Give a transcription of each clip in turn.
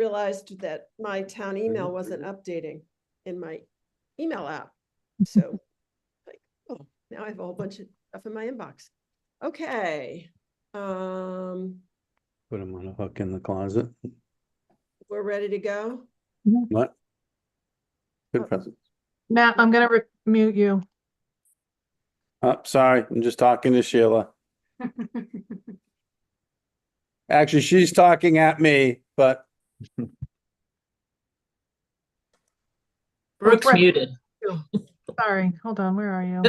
realized that my town email wasn't updating in my email app. So like, oh, now I have a whole bunch of stuff in my inbox. Okay. Put them on a hook in the closet. We're ready to go. What? Good Oh. present. Matt, I'm going to mute you. Oh, sorry. I'm just talking to Sheila. Actually, she's talking at me, but Brooke's Right. muted. Sorry, hold on. Where are you?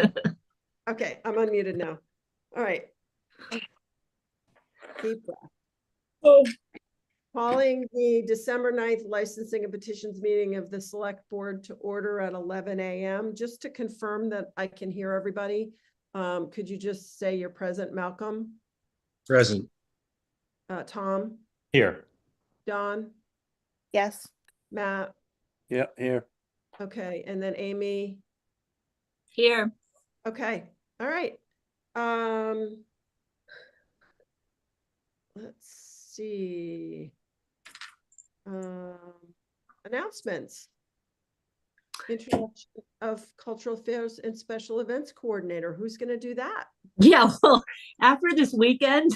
Okay, I'm unmuted now. All right. Deep breath. Oh. Calling the December 9th licensing and petitions meeting of the select board to order at 11 a.m. Just to confirm that I can hear everybody. Could you just say you're present, Malcolm? Present. Tom? Here. Don? Yes. Matt? yeah, here. Okay, and then Amy? Here. Okay, all right. Let's see. Announcements. Introduction of cultural affairs and special events coordinator. Who's going to do that? Yeah, well, after this weekend,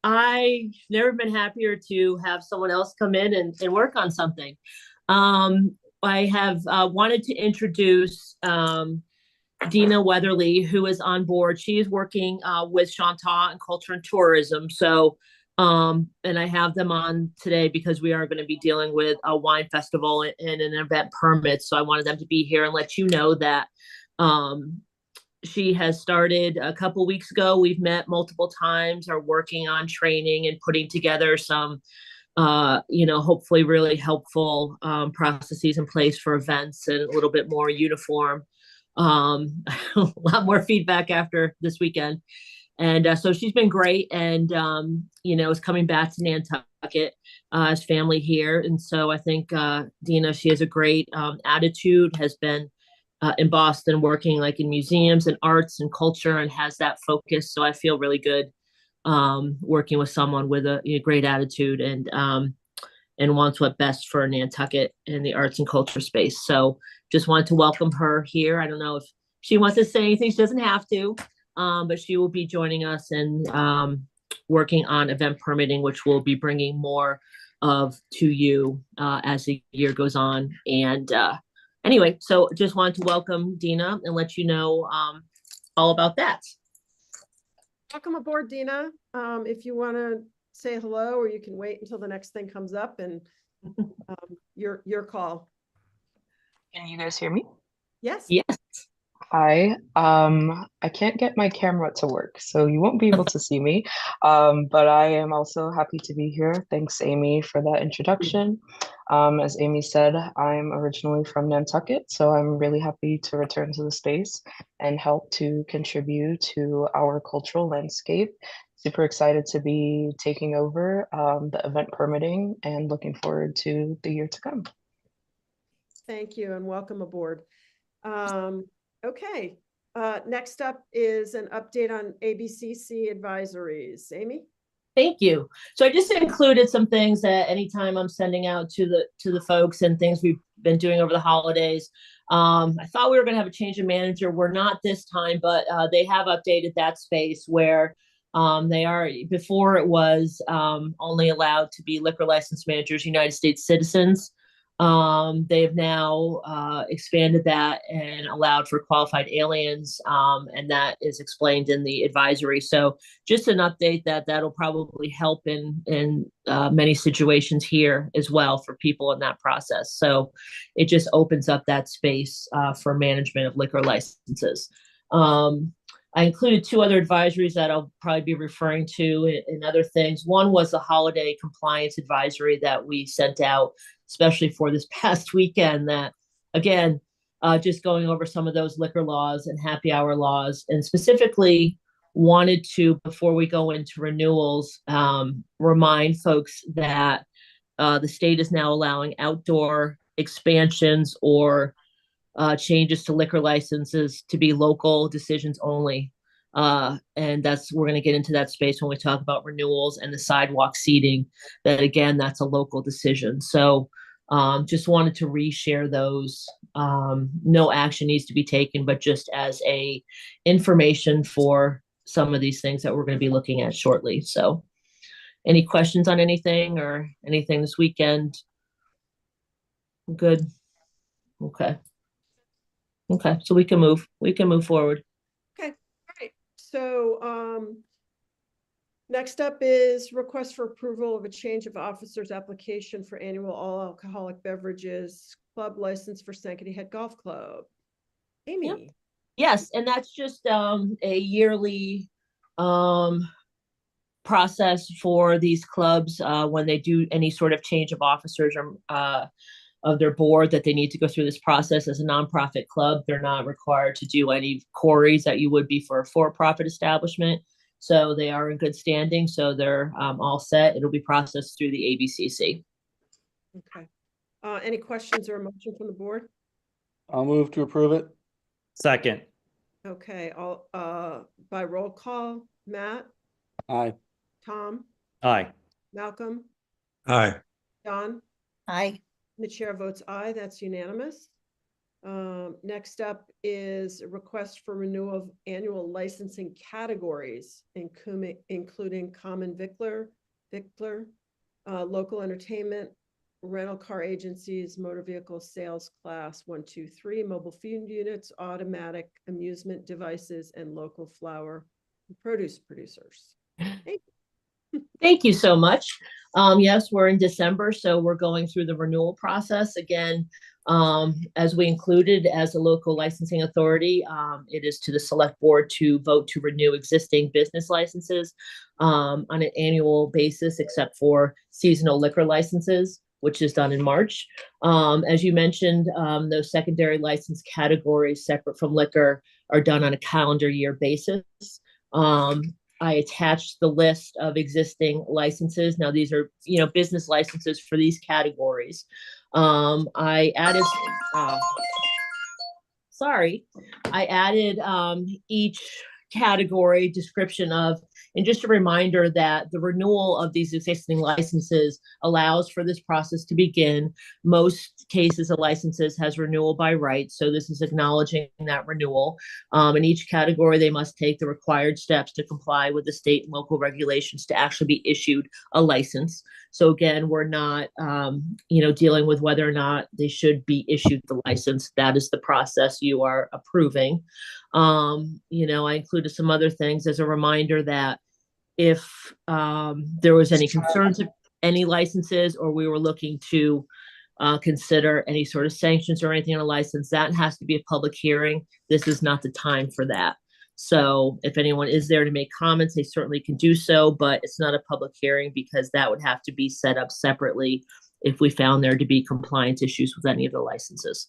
I've never been happier to have someone else come in and work on something. I have wanted to introduce Dina Weatherly, who is on board. She is working with Chantal and Culture and Tourism. So, and I have them on today because we are going to be dealing with a wine festival and an event permit. So I wanted them to be here and let you know that she has started a couple weeks ago. We've met multiple times, are working on training and putting together some hopefully really helpful processes in place for events and a little bit more uniform. A lot more feedback after this weekend. And so she's been great and, is coming back to Nantucket as family here. And so I think Dina, she has a great attitude, has been in Boston working like in museums and arts and culture and has that focus. So I feel really good working with someone with a great attitude and wants what's best for Nantucket in the arts and culture space. So just wanted to welcome her here. I don't know if she wants to say anything. She doesn't have to, but she will be joining us and working on event permitting, which we'll be bringing more of to you as the year goes on. And anyway, so just wanted to welcome Dina and let you know all about that. Welcome aboard, Dina. If you want to say hello, or you can wait until the next thing comes up, and your call. Can you guys hear me? Yes. Yes. Hi. I can't get my camera to work, so you won't be able to see me. But I am also happy to be here. Thanks, Amy, for that introduction. As Amy said, I'm originally from Nantucket, so I'm really happy to return to the space and help to contribute to our cultural landscape. Super excited to be taking over the event permitting and looking forward to the year to come. Thank you and welcome aboard. Okay, next up is an update on ABCC advisories. Amy? Thank you. So I just included some things that anytime I'm sending out to the folks and things we've been doing over the holidays. I thought we were going to have a change of manager. We're not this time, but they have updated that space where they are, before it was only allowed to be liquor license managers, United States citizens. They've now expanded that and allowed for qualified aliens, and that is explained in the advisory. So just an update that'll probably help in many situations here as well for people in that process. So it just opens up that space for management of liquor licenses. I included two other advisories that I'll probably be referring to in other things. One was the holiday compliance advisory that we sent out, especially for this past weekend, that, again, just going over some of those liquor laws and happy hour laws, and specifically wanted to, before we go into renewals, remind folks that the state is now allowing outdoor expansions or changes to liquor licenses to be local decisions only. And we're going to get into that space when we talk about renewals and the sidewalk seating, that again, that's a local decision. So just wanted to reshare those. No action needs to be taken, but just as a information for some of these things that we're going to be looking at shortly. So any questions on anything or anything this weekend? Good. Okay. Okay, so we can move forward. Okay, all right. So, next up is request for approval of a change of officer's application for annual all alcoholic beverages club license for Sankaty Head Golf Club. Amy. Yes, and that's just a yearly process for these clubs when they do any sort of change of officers or of their board, that they need to go through this process. As a nonprofit club, they're not required to do any queries that you would be for a for-profit establishment. So they are in good standing. So they're all set. It'll be processed through the ABCC. Okay. Any questions or a motion from the board? I'll move to approve it. Second. Okay, I'll by roll call, Matt, Aye. Tom, Aye. Malcolm, Aye. John. Aye. The chair votes aye, that's unanimous. Next up is a request for renewal of annual licensing categories, including common victular, local entertainment, rental car agencies, motor vehicle sales class 1, 2, 3, mobile food units, automatic amusement devices, and local flower and produce producers. Thank you so much. Yes, we're in December, so we're going through the renewal process again. As we included as a local licensing authority, it is to the select board to vote to renew existing business licenses on an annual basis, except for seasonal liquor licenses, which is done in March. As you mentioned, those secondary license categories separate from liquor are done on a calendar year basis. I attached the list of existing licenses. Now these are, business licenses for these categories. I added, each category description of, and just a reminder that the renewal of these existing licenses allows for this process to begin. Most cases of licenses has renewal by right, so this is acknowledging that renewal. In each category, they must take the required steps to comply with the state and local regulations to actually be issued a license. So again, we're not, dealing with whether or not they should be issued the license. That is the process you are approving. I included some other things as a reminder that if there was any concerns of any licenses, or we were looking to consider any sort of sanctions or anything on a license, that has to be a public hearing. This is not the time for that. So if anyone is there to make comments, they certainly can do so, but it's not a public hearing because that would have to be set up separately if we found there to be compliance issues with any of the licenses.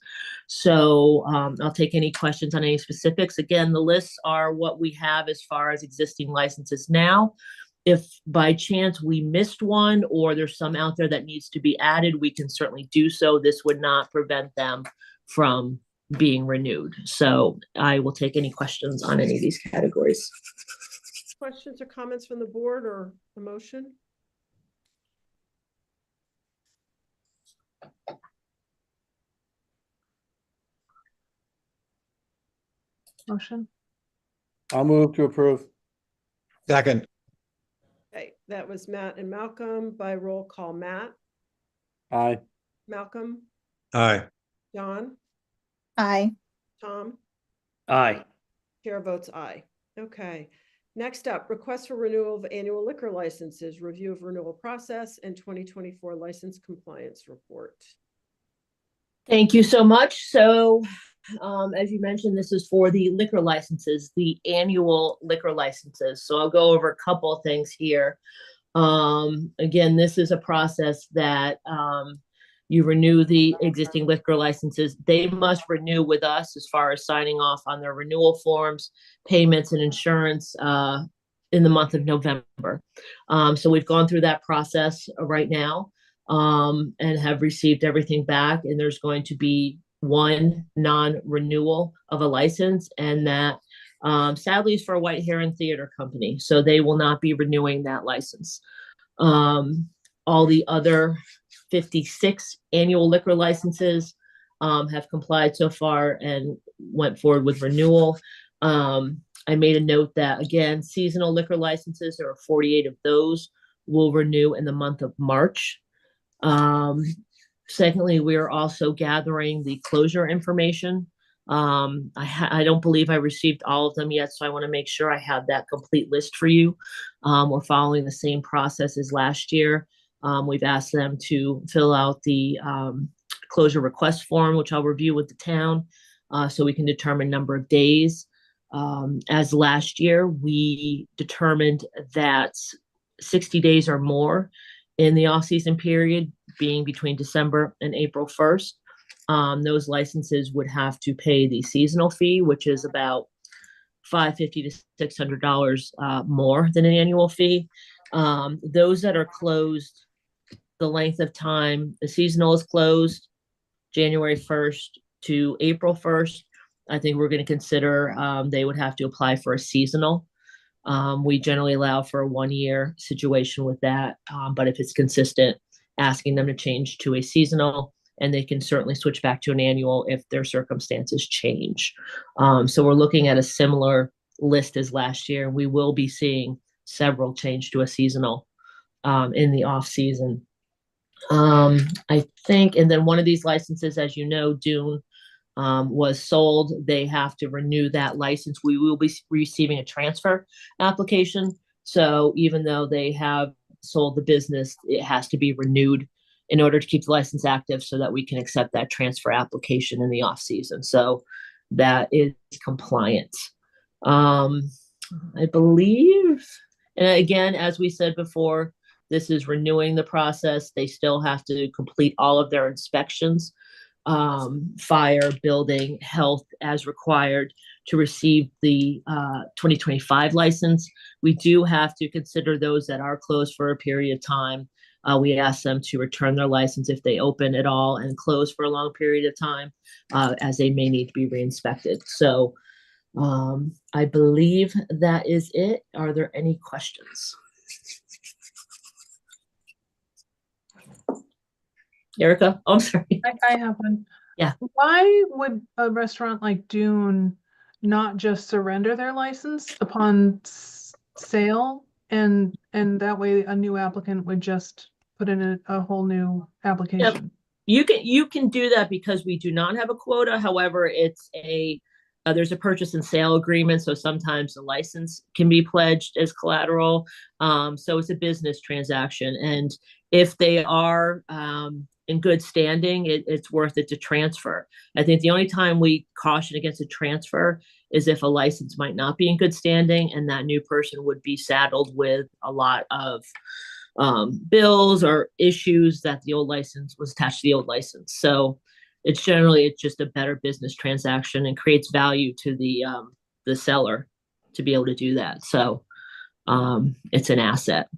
So I'll take any questions on any specifics. Again, the lists are what we have as far as existing licenses now. If by chance we missed one or there's some out there that needs to be added, we can certainly do so. This would not prevent them from being renewed. So I will take any questions on any of these categories. Questions or comments from the board or a motion? Motion. I'll move to approve. Second. Okay, that was Matt and Malcolm. By roll call, Matt, Aye. Malcolm, Aye. John, Aye. Tom. Aye. Chair votes aye. Okay. Next up, request for renewal of annual liquor licenses, review of renewal process, and 2024 license compliance report. Thank you so much. So as you mentioned, this is for the liquor licenses, the annual liquor licenses. So I'll go over a couple of things here. Again, this is a process that you renew the existing liquor licenses. They must renew with us as far as signing off on their renewal forms, payments, and insurance in the month of November. So we've gone through that process right now and have received everything back. And there's going to be one non-renewal of a license, and that Sadly, it's for a White Heron Theater Company, so they will not be renewing that license. All the other 56 annual liquor licenses have complied so far and went forward with renewal. I made a note that, again, seasonal liquor licenses, there are 48 of those, will renew in the month of March. Secondly, we are also gathering the closure information. I don't believe I received all of them yet, so I want to make sure I have that complete list for you. We're following the same process as last year. We've asked them to fill out the closure request form, which I'll review with the town, so we can determine number of days. As last year, we determined that 60 days or more in the off-season period, being between December and April 1st, those licenses would have to pay the seasonal fee, which is about $550 to $600 more than an annual fee. Those that are closed, the length of time, the seasonal is closed January 1st to April 1st. I think we're going to consider they would have to apply for a seasonal. We generally allow for a 1-year situation with that, but if it's consistent, asking them to change to a seasonal, and they can certainly switch back to an annual if their circumstances change. So we're looking at a similar list as last year. We will be seeing several change to a seasonal in the off season. I think, and then one of these licenses, as you know, Dune, was sold. They have to renew that license. We will be receiving a transfer application. So even though they have sold the business, it has to be renewed in order to keep the license active so that we can accept that transfer application in the off season. So that is compliant. I believe, and again, as we said before, this is renewing the process. They still have to complete all of their inspections, fire, building, health, as required to receive the 2025 license. We do have to consider those that are closed for a period of time. We ask them to return their license if they open at all and close for a long period of time, as they may need to be re-inspected. So I believe that is it. Are there any questions? Erica? Oh, I'm sorry. I have one. Yeah. Why would a restaurant like Dune not just surrender their license upon sale, and that way a new applicant would just put in a whole new application? You can do that because we do not have a quota. However, it's there's a purchase and sale agreement, so sometimes the license can be pledged as collateral. So it's a business transaction, and if they are in good standing, it's worth it to transfer. I think the only time we caution against a transfer is if a license might not be in good standing, and that new person would be saddled with a lot of bills or issues that the old license was attached to the old license. So it's just a better business transaction and creates value to the seller to be able to do that. So it's an asset.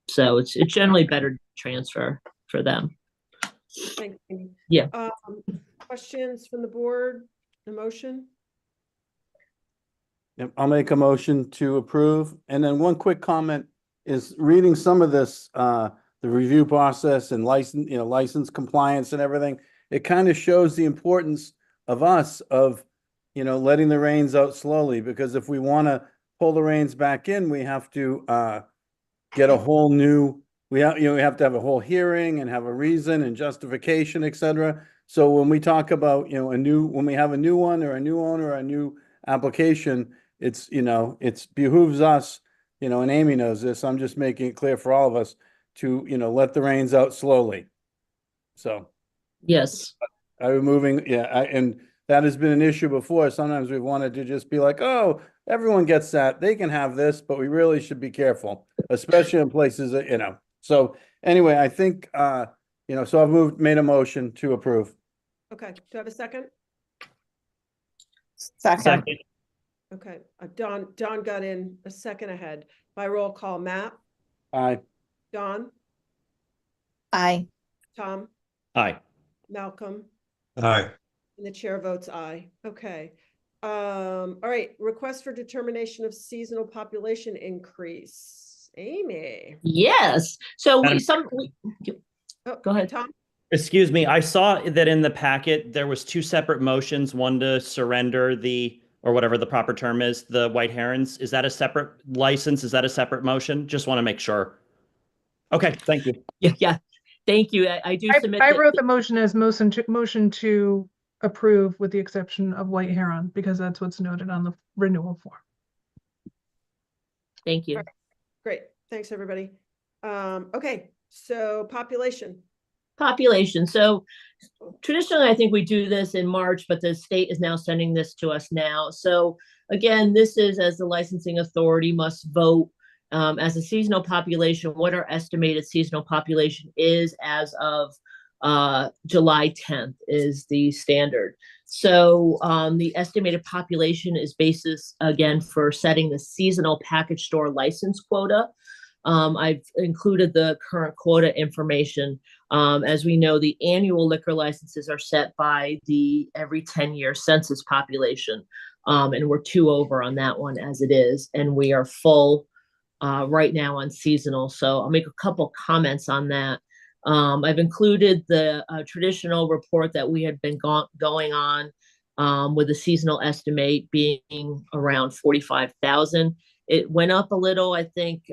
So it's generally better transfer for them. Thank you. Yeah. Questions from the board? The motion? Yep, I'll make a motion to approve. And then one quick comment is reading some of this, the review process and license compliance and everything. It kind of shows the importance of us letting the reins out slowly, because if we want to pull the reins back in, we have to get a whole new, we have to have a whole hearing and have a reason and justification, etc. So when we talk about, when we have a new one or a new owner or a new application, it's behooves us, and Amy knows this, I'm just making it clear for all of us to, let the reins out slowly. So. Yes. And that has been an issue before. Sometimes we've wanted to just be like, oh, everyone gets that, they can have this, but we really should be careful, especially in places that, So anyway, I think, so I've made a motion to approve. Okay, do I have a second? Second. Okay, Don got in a second ahead. By roll call, Matt, Aye. Don, Aye. Tom, Aye. Malcolm, Aye. and the chair votes aye. Okay. All right, request for determination of seasonal population increase. Amy. Yes. So Madam- Oh, go ahead. Tom. Excuse me, I saw that in the packet, there was two separate motions, one to surrender the, or whatever the proper term is, the white herons. Is that a separate license? Is that a separate motion? Just want to make sure. Okay, thank you. Yeah. Thank you. I do submit I that- wrote the motion as motion to approve with the exception of White Heron, because that's what's noted on the renewal form. Thank you. Great, thanks, everybody. Okay, so population. Population. So traditionally, I think we do this in March, but the state is now sending this to us now. So again, this is as the licensing authority must vote as a seasonal population, what our estimated seasonal population is as of July 10th is the standard. So the estimated population is basis, again, for setting the seasonal package store license quota. I've included the current quota information. As we know, the annual liquor licenses are set by the every 10-year census population. And we're 2 over on that one as it is. And we are full right now on seasonal. So I'll make a couple comments on that. I've included the traditional report that we had been going on with the seasonal estimate being around 45,000. It went up a little, I think,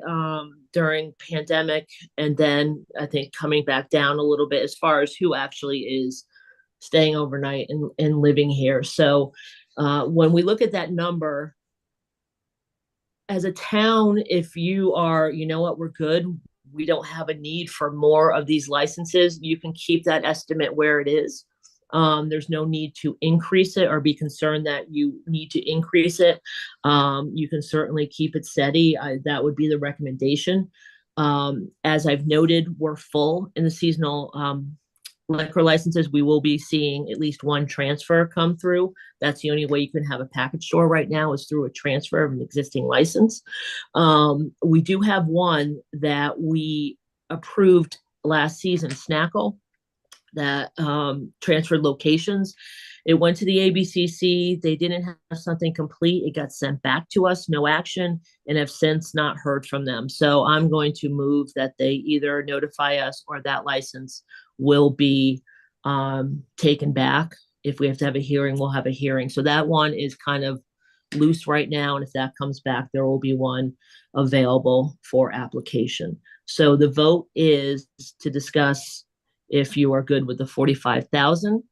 during pandemic, and then I think coming back down a little bit as far as who actually is staying overnight and living here. So when we look at that number, as a town, if you are, you know what, we're good, we don't have a need for more of these licenses, you can keep that estimate where it is. There's no need to increase it or be concerned that you need to increase it. You can certainly keep it steady. That would be the recommendation. As I've noted, we're full in the seasonal liquor licenses. We will be seeing at least one transfer come through. That's the only way you can have a package store right now is through a transfer of an existing license. We do have one that we approved last season, Snackle, that transferred locations. It went to the ABCC. They didn't have something complete. It got sent back to us, no action, and have since not heard from them. So I'm going to move that they either notify us or that license will be taken back. If we have to have a hearing, we'll have a hearing. So that one is kind of loose right now. And if that comes back, there will be one available for application. So the vote is to discuss if you are good with the 45,000,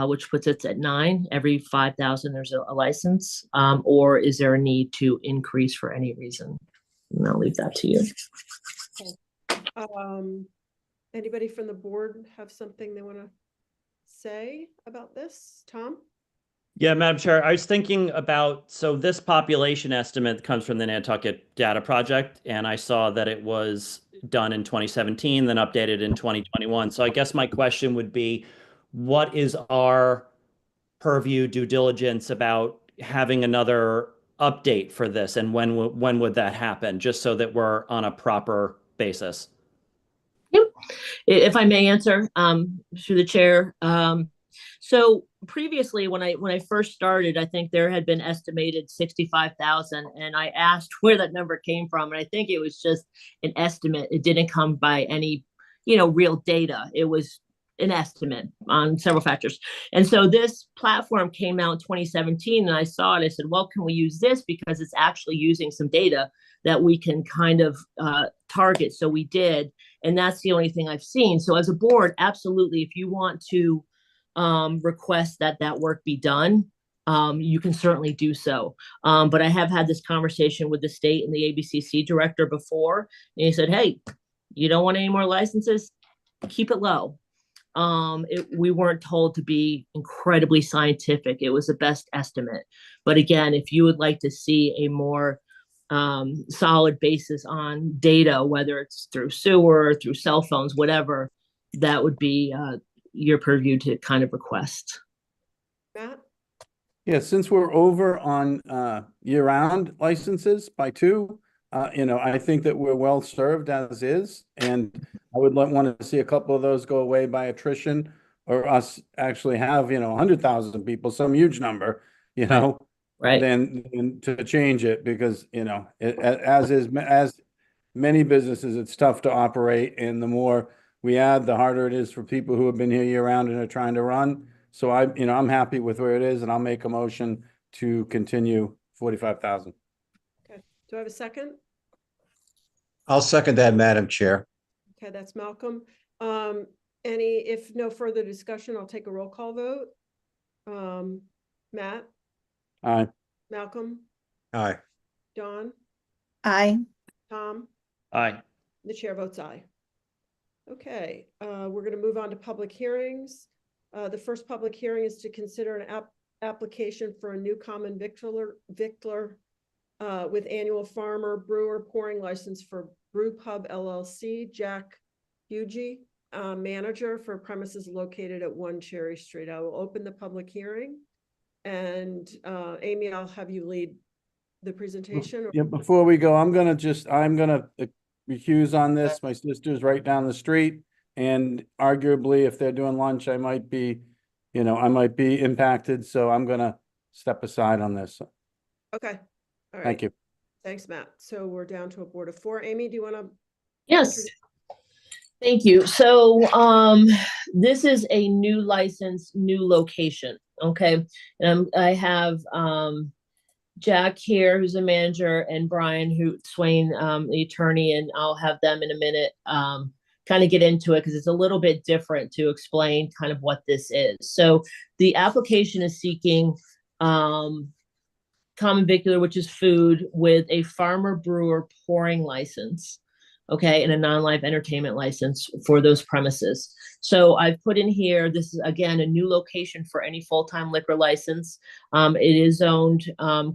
which puts us at 9. Every 5,000, there's a license, or is there a need to increase for any reason? And I'll leave that to you. Anybody from the board have something they want to say about this? Tom? Yeah, Madam Chair, I was thinking about, so this population estimate comes from the Nantucket Data Project, and I saw that it was done in 2017, then updated in 2021. So I guess my question would be, what is our purview due diligence about having another update for this, and when would that happen, just so that we're on a proper basis? Yep. If I may answer through the chair. So previously, when I first started, I think there had been estimated 65,000, and I asked where that number came from, and I think it was just an estimate. It didn't come by any, real data. It was an estimate on several factors. And so this platform came out in 2017, and I saw it. I said, well, can we use this because it's actually using some data that we can kind of target? So we did, and that's the only thing I've seen. So as a board, absolutely, if you want to request that work be done, you can certainly do so. But I have had this conversation with the state and the ABCC director before, and he said, hey, you don't want any more licenses? Keep it low. We weren't told to be incredibly scientific. It was the best estimate. But again, if you would like to see a more solid basis on data, whether it's through sewer, through cell phones, whatever, that would be your purview to kind of request. Matt? Yeah, since we're over on year-round licenses by 2, I think that we're well served as is, and I would want to see a couple of those go away by attrition, or us actually have 100,000 people, some huge number, you know, Right. than to change it because, as many businesses, it's tough to operate, and the more we add, the harder it is for people who have been here year round and are trying to run. So I'm happy with where it is, and I'll make a motion to continue 45,000. Okay, do I have a second? I'll second that, Madam Chair. Okay, that's Malcolm. If no further discussion, I'll take a roll call vote. Matt, Aye. Malcolm, Aye. Dawn, Aye. Tom, Aye. the chair votes aye. Okay, we're going to move on to public hearings. The first public hearing is to consider an application for a new common victular with annual farmer brewer pouring license for Brew Pub LLC, Jack Hugie, manager for premises located at 1 Cherry Street. I will open the public hearing. And Amy, I'll have you lead the presentation. Yeah, before we go, I'm gonna recuse on this. My sister's right down the street, and arguably, if they're doing lunch, I might be impacted. So I'm gonna step aside on this. Okay. All right. Thank you. Thanks, Matt. So we're down to a board of 4. Amy, do you want to? Yes. Thank you. So this is a new license, new location. Okay. And I have Jack here, who's a manager, and Brian Swain, the attorney, and I'll have them in a minute kind of get into it because it's a little bit different to explain kind of what this is. So the application is seeking common vicular, which is food, with a farmer brewer pouring license, okay, and a non-live entertainment license for those premises. So I've put in here, this is again a new location for any full-time liquor license. It is zoned,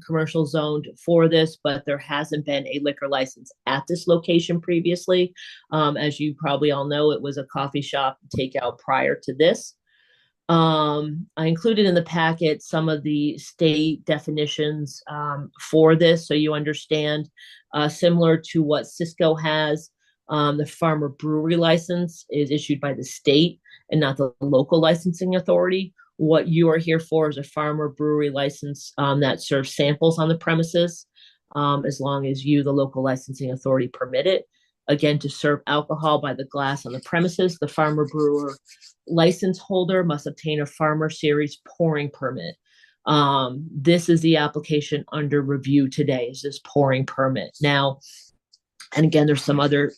commercial zoned for this, but there hasn't been a liquor license at this location previously. As you probably all know, it was a coffee shop takeout prior to this. I included in the packet some of the state definitions for this, so you understand, similar to what Cisco has. The farmer brewery license is issued by the state and not the local licensing authority. What you are here for is a farmer brewery license that serves samples on the premises, as long as you, the local licensing authority, permit it. Again, to serve alcohol by the glass on the premises, the farmer brewer license holder must obtain a farmer series pouring permit. This is the application under review today, is this pouring permit. Now, and again, there's some other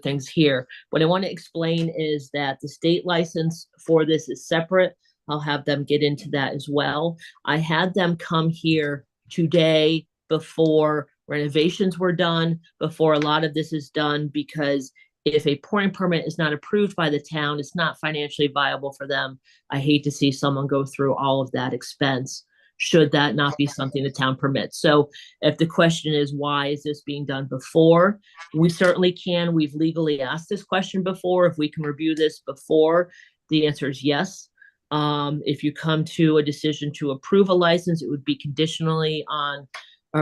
things here. What I want to explain is that the state license for this is separate. I'll have them get into that as well. I had them come here today before renovations were done, before a lot of this is done, because if a pouring permit is not approved by the town, it's not financially viable for them. I hate to see someone go through all of that expense, should that not be something the town permits. So if the question is, why is this being done before? We certainly can. We've legally asked this question before. If we can review this before, the answer is yes. If you come to a decision to approve a license, it would be conditionally on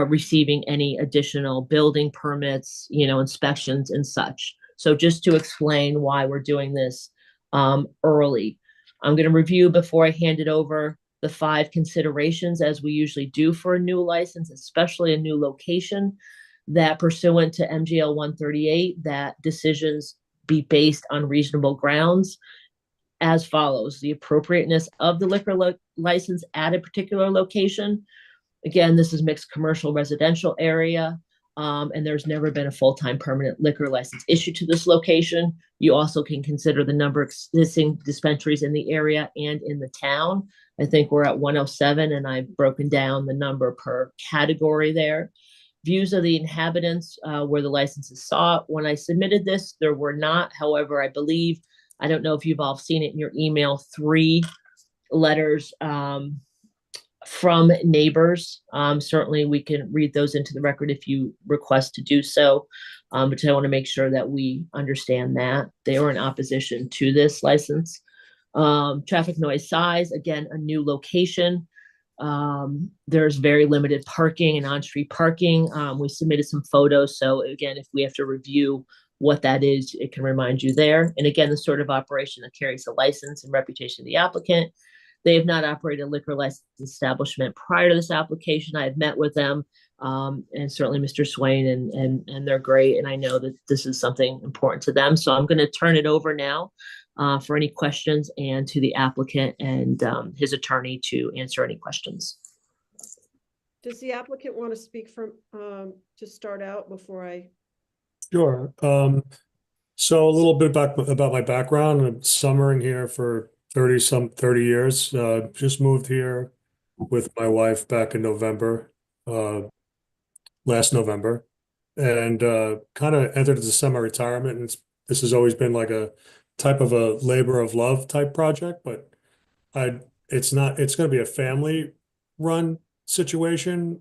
receiving any additional building permits, inspections and such. So just to explain why we're doing this early, I'm going to review before I hand it over the 5 considerations, as we usually do for a new license, especially a new location, that pursuant to MGL 138, that decisions be based on reasonable grounds as follows: the appropriateness of the liquor license at a particular location. Again, this is mixed commercial residential area, and there's never been a full-time permanent liquor license issued to this location. You also can consider the number of existing dispensaries in the area and in the town. I think we're at 107, and I've broken down the number per category there. Views of the inhabitants where the license is sought. When I submitted this, there were not. However, I believe, I don't know if you've all seen it in your email, 3 letters from neighbors. Certainly we can read those into the record if you request to do so. But I want to make sure that we understand that they are in opposition to this license. Traffic noise size, again, a new location. There's very limited parking and on-street parking. We submitted some photos. So again, if we have to review what that is, it can remind you there. And again, the sort of operation that carries the license and reputation of the applicant. They have not operated a liquor license establishment prior to this application. I have met with them, and certainly Mr. Swain, and they're great. And I know that this is something important to them. So I'm going to turn it over now for any questions, and to the applicant and his attorney to answer any questions. Does the applicant want to speak from, to start out before I? Sure. So a little bit about my background. I'm summering here for 30 years. Just moved here with my wife back in November, last November, and kind of entered as a semi-retirement. And this has always been like a type of a labor of love type project, but it's not. It's going to be a family-run situation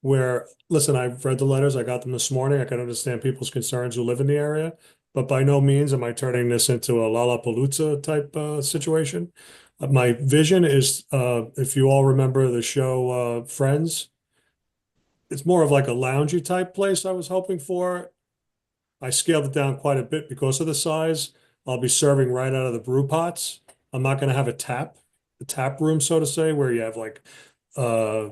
where, listen, I've read the letters, I got them this morning. I can understand people's concerns who live in the area, but by no means am I turning this into a Lollapalooza type situation. My vision is, if you all remember the show Friends, it's more of like a loungy type place I was hoping for. I scaled it down quite a bit because of the size. I'll be serving right out of the brew pots. I'm not going to have a tap room, so to say, where you have like, a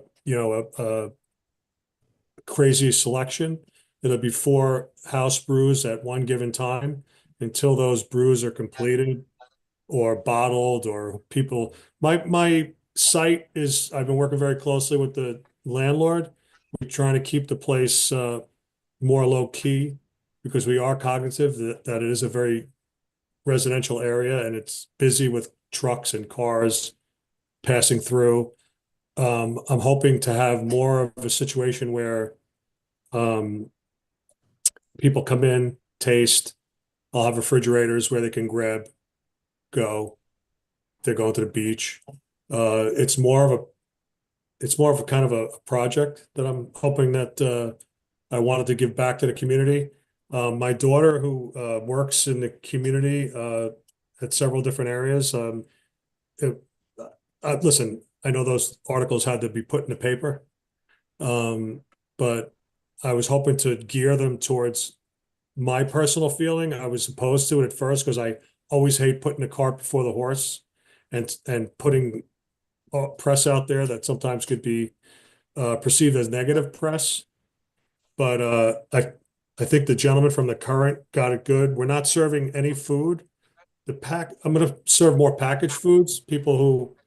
crazy selection. It'll be 4 house brews at one given time until those brews are completed or bottled, or people. My site is, I've been working very closely with the landlord. We're trying to keep the place more low key because we are cognitive that it is a very residential area and it's busy with trucks and cars passing through. I'm hoping to have more of a situation where people come in, taste. I'll have refrigerators where they can grab, go. If they're going to the beach. It's more of a kind of a project that I'm hoping that I wanted to give back to the community. My daughter, who works in the community at several different areas, listen, I know those articles had to be put in the paper, but I was hoping to gear them towards my personal feeling. I was opposed to it at first because I always hate putting the cart before the horse and putting press out there that sometimes could be perceived as negative press. But I think the gentleman from the Current got it good. We're not serving any food. I'm going to serve more packaged foods. People who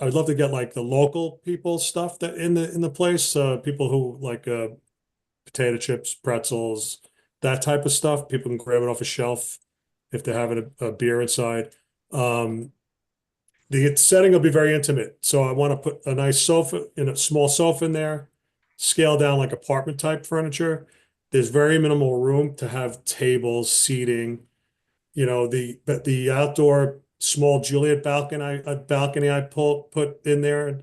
I would love to get like the local people stuff that in the place. People who like potato chips, pretzels, that type of stuff. People can grab it off a shelf if they're having a beer inside. The setting will be very intimate. So I want to put a nice sofa, a small sofa in there, scale down like apartment type furniture. There's very minimal room to have tables, seating. The outdoor small Juliet balcony I put in there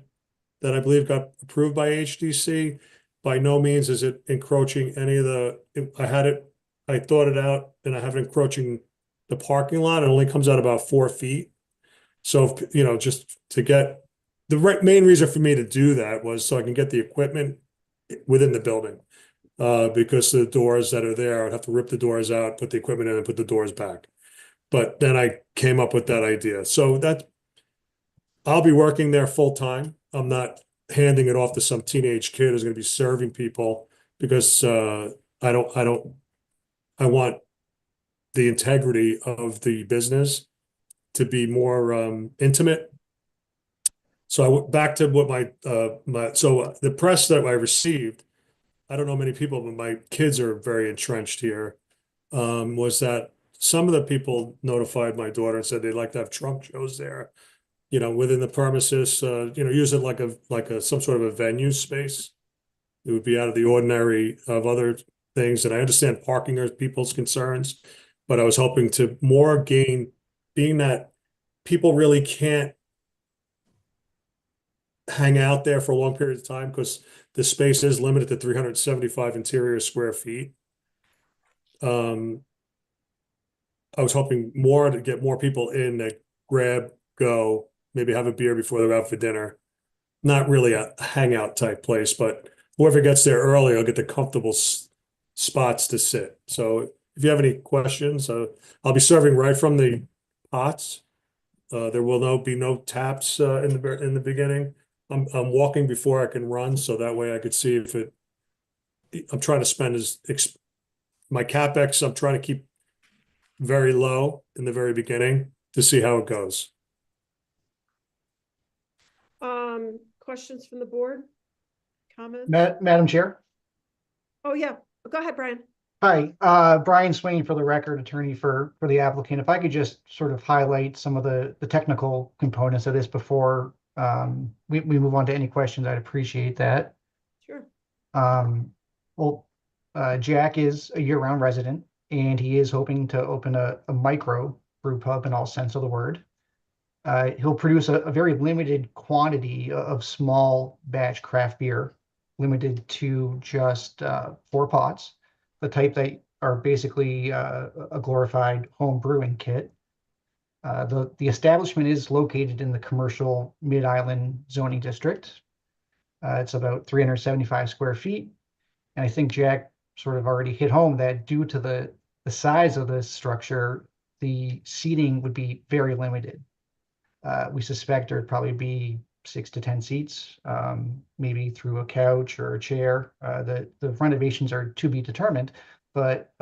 that I believe got approved by HDC. By no means is it encroaching any of I thought it out, and I have it encroaching the parking lot. It only comes out about 4 feet. So, just to get the main reason for me to do that was so I can get the equipment within the building. Because the doors that are there, I'd have to rip the doors out, put the equipment in, and put the doors back. But then I came up with that idea. So I'll be working there full time. I'm not handing it off to some teenage kid who's going to be serving people because I want the integrity of the business to be more intimate. So I went back to what so the press that I received, I don't know many people, but my kids are very entrenched here, was that some of the people notified my daughter and said they'd like to have trunk shows there, within the premises, use it like some sort of a venue space. It would be out of the ordinary of other things. And I understand parking are people's concerns, but I was hoping to more gain, being that people really can't hang out there for a long period of time because the space is limited to 375 interior square feet. I was hoping more to get more people in that grab, go, maybe have a beer before they're out for dinner. Not really a hangout type place, but whoever gets there early will get the comfortable spots to sit. So if you have any questions, I'll be serving right from the pots. There will be no taps in the beginning. I'm walking before I can run, so that way I could see if it. I'm trying to spend my CapEx. I'm trying to keep very low in the very beginning to see how it goes. Questions from the board? Comments? Madam Chair. Oh, yeah. Go ahead, Brian. Hi, Brian Swain for the record, attorney for the applicant. If I could just sort of highlight some of the technical components of this before we move on to any questions, I'd appreciate that. Sure. Well, Jack is a year-round resident, and he is hoping to open a micro brew pub in all sense of the word. He'll produce a very limited quantity of small batch craft beer, limited to just 4 pots, the type that are basically a glorified home brewing kit. The establishment is located in the commercial Mid-Island zoning district. It's about 375 square feet. And I think Jack sort of already hit home that due to the size of this structure, the seating would be very limited. We suspect there'd probably be 6 to 10 seats, maybe through a couch or a chair. The renovations are to be determined, but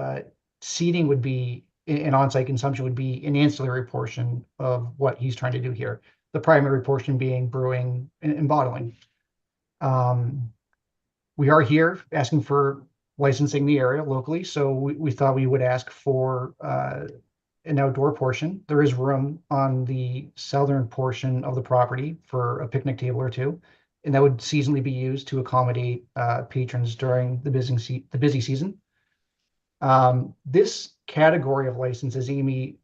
seating would be, and on-site consumption would be an ancillary portion of what he's trying to do here. The primary portion being brewing and bottling. We are here asking for licensing the area locally, so we thought we would ask for an outdoor portion. There is room on the southern portion of the property for a picnic table or two, and that would seasonally be used to accommodate patrons during the busy season. This category of license, as Amy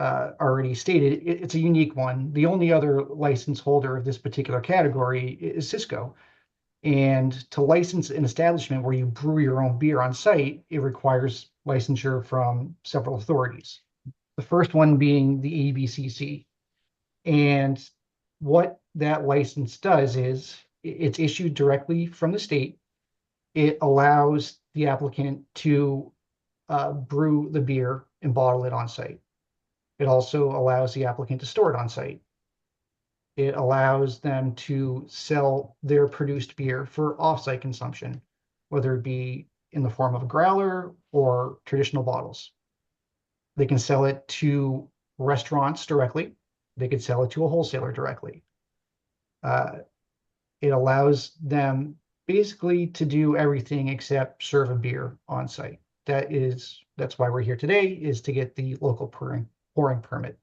already stated, it's a unique one. The only other license holder of this particular category is Cisco. And to license an establishment where you brew your own beer on site, it requires licensure from several authorities. The first one being the ABCC. And what that license does is it's issued directly from the state. It allows the applicant to brew the beer and bottle it on site. It also allows the applicant to store it on site. It allows them to sell their produced beer for off-site consumption, whether it be in the form of a growler or traditional bottles. They can sell it to restaurants directly. They could sell it to a wholesaler directly. It allows them basically to do everything except serve a beer on site. That's why we're here today, is to get the local pouring permit.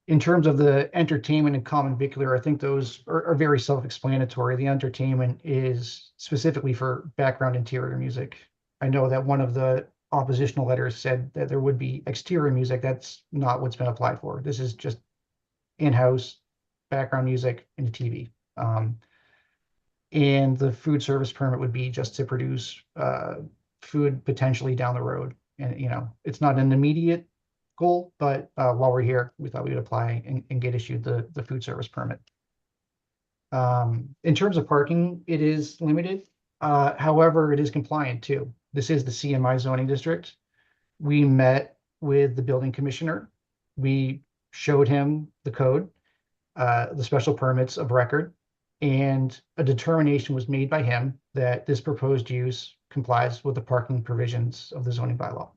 In terms of the entertainment and common vicular, I think those are very self-explanatory. The entertainment is specifically for background interior music. I know that one of the oppositional letters said that there would be exterior music. That's not what's been applied for. This is just in-house background music and TV. And the food service permit would be just to produce food potentially down the road. And, it's not an immediate goal, but while we're here, we thought we would apply and get issued the food service permit. In terms of parking, it is limited. However, it is compliant too. This is the CMI zoning district. We met with the building commissioner. We showed him the code, the special permits of record, and a determination was made by him that this proposed use complies with the parking provisions of the zoning bylaw.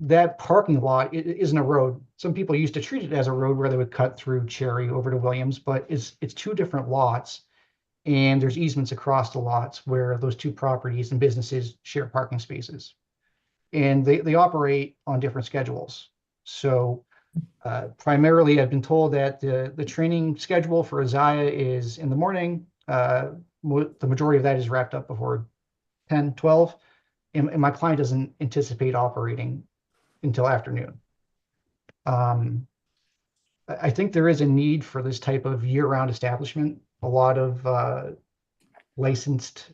That parking lot isn't a road. Some people used to treat it as a road where they would cut through Cherry over to Williams, but it's 2 different lots, and there's easements across the lots where those 2 properties and businesses share parking spaces. And they operate on different schedules. So primarily, I've been told that the training schedule for Isaiah is in the morning. The majority of that is wrapped up before 10, 12. And my client doesn't anticipate operating until afternoon. I think there is a need for this type of year-round establishment. A lot of licensed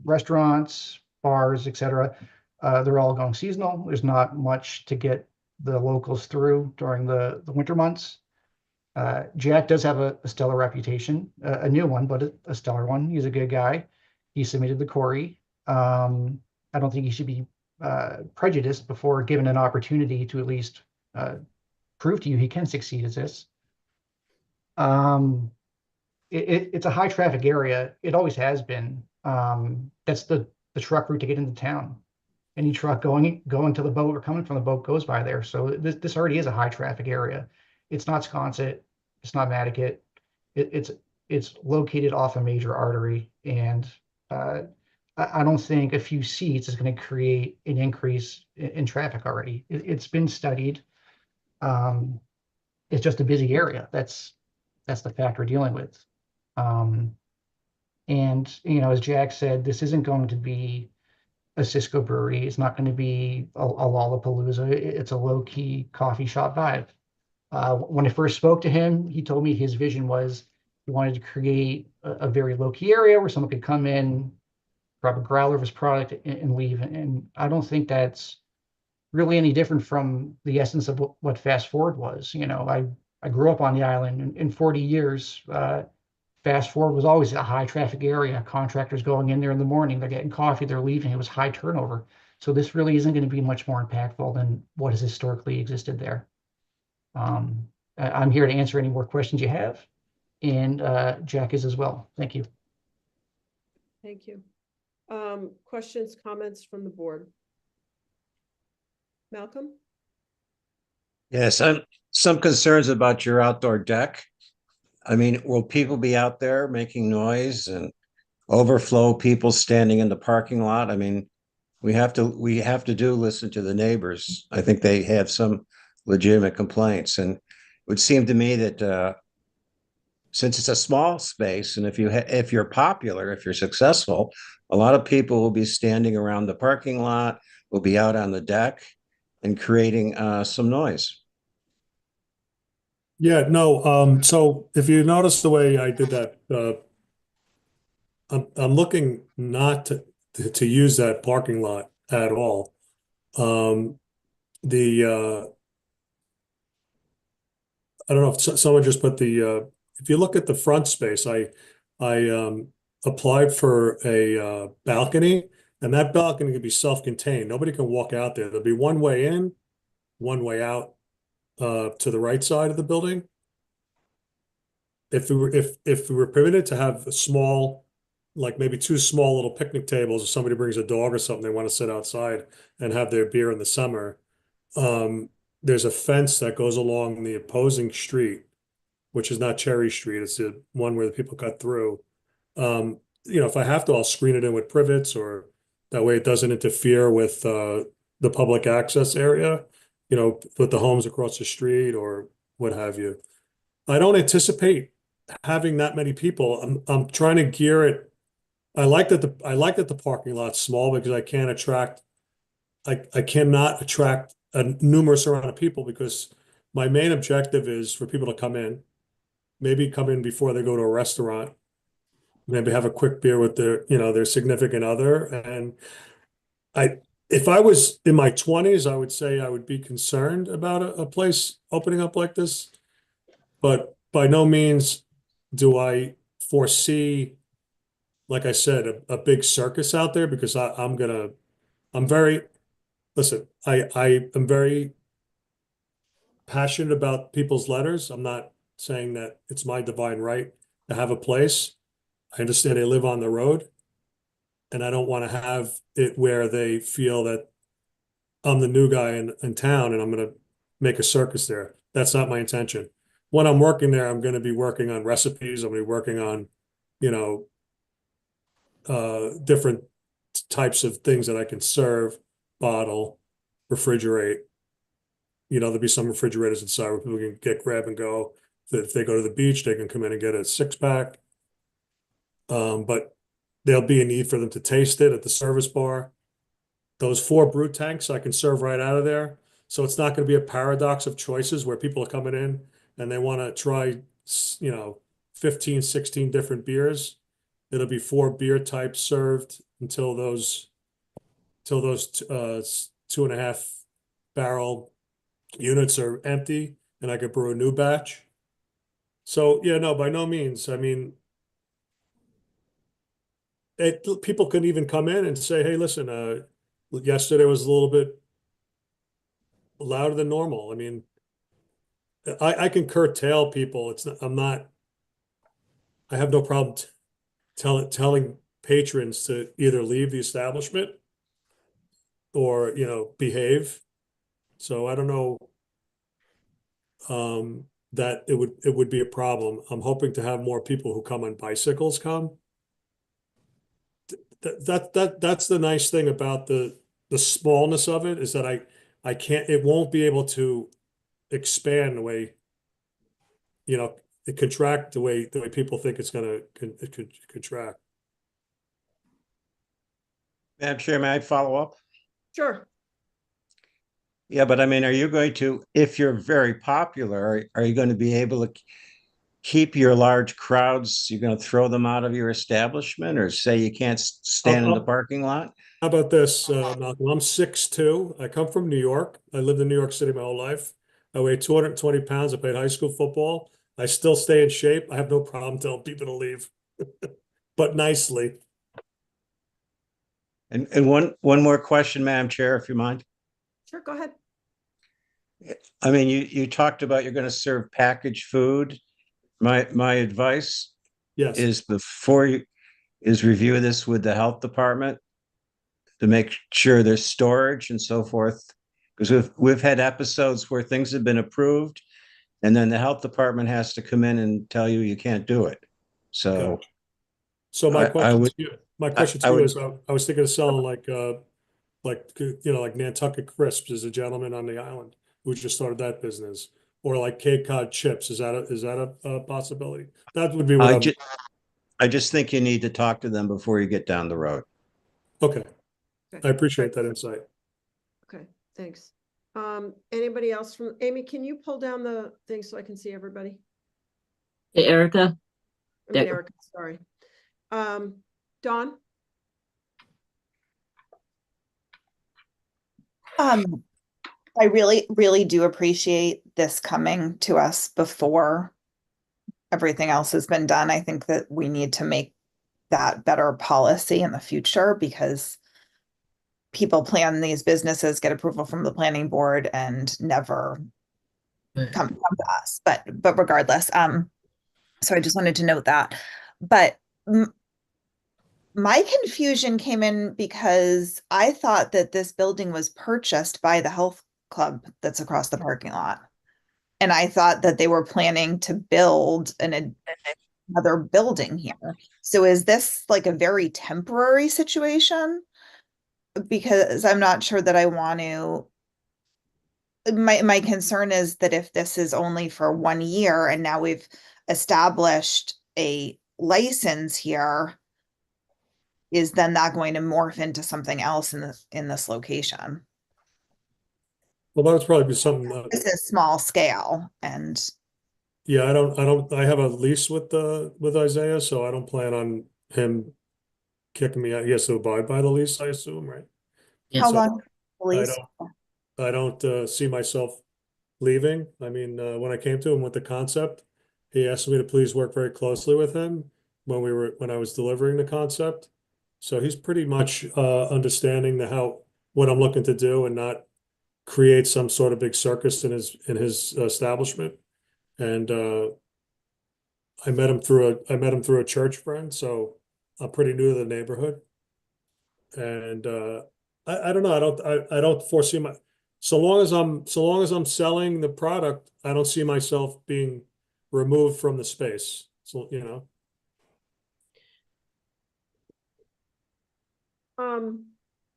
restaurants, bars, etc. They're all going seasonal. There's not much to get the locals through during the winter months. Jack does have a stellar reputation, a new one, but a stellar one. He's a good guy. He submitted the query. I don't think he should be prejudiced before given an opportunity to at least prove to you he can succeed as this. It's a high traffic area. It always has been. That's the truck route to get into town. Any truck going to the boat or coming from the boat goes by there. So this already is a high traffic area. It's not Sconset. It's not Nantucket. It's located off a major artery, and I don't think a few seats is going to create an increase in traffic already. It's been studied. It's just a busy area. That's the fact we're dealing with. And as Jack said, this isn't going to be a Cisco brewery. It's not going to be a Lollapalooza. It's a low-key coffee shop vibe. When I first spoke to him, he told me his vision was he wanted to create a very low-key area where someone could come in, grab a growler of his product, and leave. And I don't think that's really any different from the essence of what Fast Forward was. I grew up on the island. In 40 years, Fast Forward was always a high traffic area. Contractors going in there in the morning, they're getting coffee, they're leaving. It was high turnover. So this really isn't going to be much more impactful than what has historically existed there. I'm here to answer any more questions you have, and Jack is as well. Thank you. Thank you. Questions, comments from the board? Malcolm? Yes, some concerns about your outdoor deck. I mean, will people be out there making noise and overflow people standing in the parking lot? I mean, we have to listen to the neighbors. I think they have some legitimate complaints, and it would seem to me that since it's a small space, and if you're popular, if you're successful, a lot of people will be standing around the parking lot, will be out on the deck, and creating some noise. Yeah, no, so if you notice the way I did that, I'm looking not to use that parking lot at all. I don't know if someone just put if you look at the front space, I applied for a balcony, and that balcony can be self-contained. Nobody can walk out there. There'll be one way in, one way out to the right side of the building. If we were permitted to have a small, like maybe two small little picnic tables, if somebody brings a dog or something, they want to sit outside and have their beer in the summer. There's a fence that goes along the opposing street, which is not Cherry Street. It's the one where the people cut through. If I have to, I'll screen it in with privets, or that way it doesn't interfere with the public access area, with the homes across the street or what have you. I don't anticipate having that many people. I'm trying to gear it. I like that the parking lot's small because I cannot attract a numerous amount of people, because my main objective is for people to come in, maybe come in before they go to a restaurant, maybe have a quick beer with their significant other. And if I was in my 20s, I would say I would be concerned about a place opening up like this, but by no means do I foresee, like I said, a big circus out there, because I am very passionate about people's letters. I'm not saying that it's my divine right to have a place. I understand they live on the road, and I don't want to have it where they feel that I'm the new guy in town and I'm going to make a circus there. That's not my intention. When I'm working there, I'm going to be working on recipes. I'm going to be working on, different types of things that I can serve, bottle, refrigerate. There'll be some refrigerators inside where people can grab and go. If they go to the beach, they can come in and get a 6-pack. But there'll be a need for them to taste it at the service bar. Those 4 brew tanks I can serve right out of there. So it's not going to be a paradox of choices where people are coming in and they want to try, 15, 16 different beers. It'll be 4 beer types served until those 2.5 barrel units are empty, and I could brew a new batch. So yeah, no, by no means. I mean, people can even come in and say, hey, listen, yesterday was a little bit louder than normal. I mean, I can curtail people. I have no problem telling patrons to either leave the establishment or, behave. So I don't know that it would be a problem. I'm hoping to have more people who come on bicycles come. That's the nice thing about the smallness of it, is that it won't be able to expand the way, it contract the way people think it's gonna contract. Madam Chair, may I follow up? Sure. Yeah, but I mean, are you going to, if you're very popular, are you going to be able to keep your large crowds? You're going to throw them out of your establishment, or say you can't stand in the parking lot? How about this, Malcolm? I'm 6'2". I come from New York. I lived in New York City my whole life. I weigh 220 pounds. I played high school football. I still stay in shape. I have no problem telling people to leave, but nicely. And one more question, Madam Chair, if you mind. Sure, go ahead. I mean, you talked about you're going to serve packaged food. My advice Yes. is review this with the health department to make sure there's storage and so forth. Because we've had episodes where things have been approved, and then the health department has to come in and tell you can't do it. So, Okay. So my question to you, would- is, I was thinking of selling like Nantucket crisps. As a gentleman on the island who just started that business, or like Cape Cod chips. Is that a possibility? That would be what I just think you need to talk to them before you get down the road. Okay. Okay. I appreciate that insight. Okay, thanks. Anybody else from, Amy, can you pull down the thing so I can see everybody? Hey, Erica. I mean, There. Erica, sorry. Dawn? I really, really do appreciate this coming to us before everything else has been done. I think that we need to make that better policy in the future, because people plan these businesses, get approval from the planning board, and never come to us. But regardless, so I just wanted to note that. But my confusion came in because I thought that this building was purchased by the health club that's across the parking lot. And I thought that they were planning to build another building here. So is this like a very temporary situation? Because I'm not sure that I want to. My concern is that if this is only for 1 year and now we've established a license here, is then that going to morph into something else in this location? Well, that would probably be something. This is small scale, and Yeah, I have a lease with Isaiah, so I don't plan on him kicking me out. He has to abide by the lease, I assume, right? Yeah. how So long? Police? I don't see myself leaving. I mean, when I came to him with the concept, he asked me to please work very closely with him when I was delivering the concept. So he's pretty much understanding what I'm looking to do, and not create some sort of big circus in his establishment. And I met him through a church friend, so I'm pretty new to the neighborhood. And I don't know. I don't foresee so long as I'm selling the product, I don't see myself being removed from the space. So,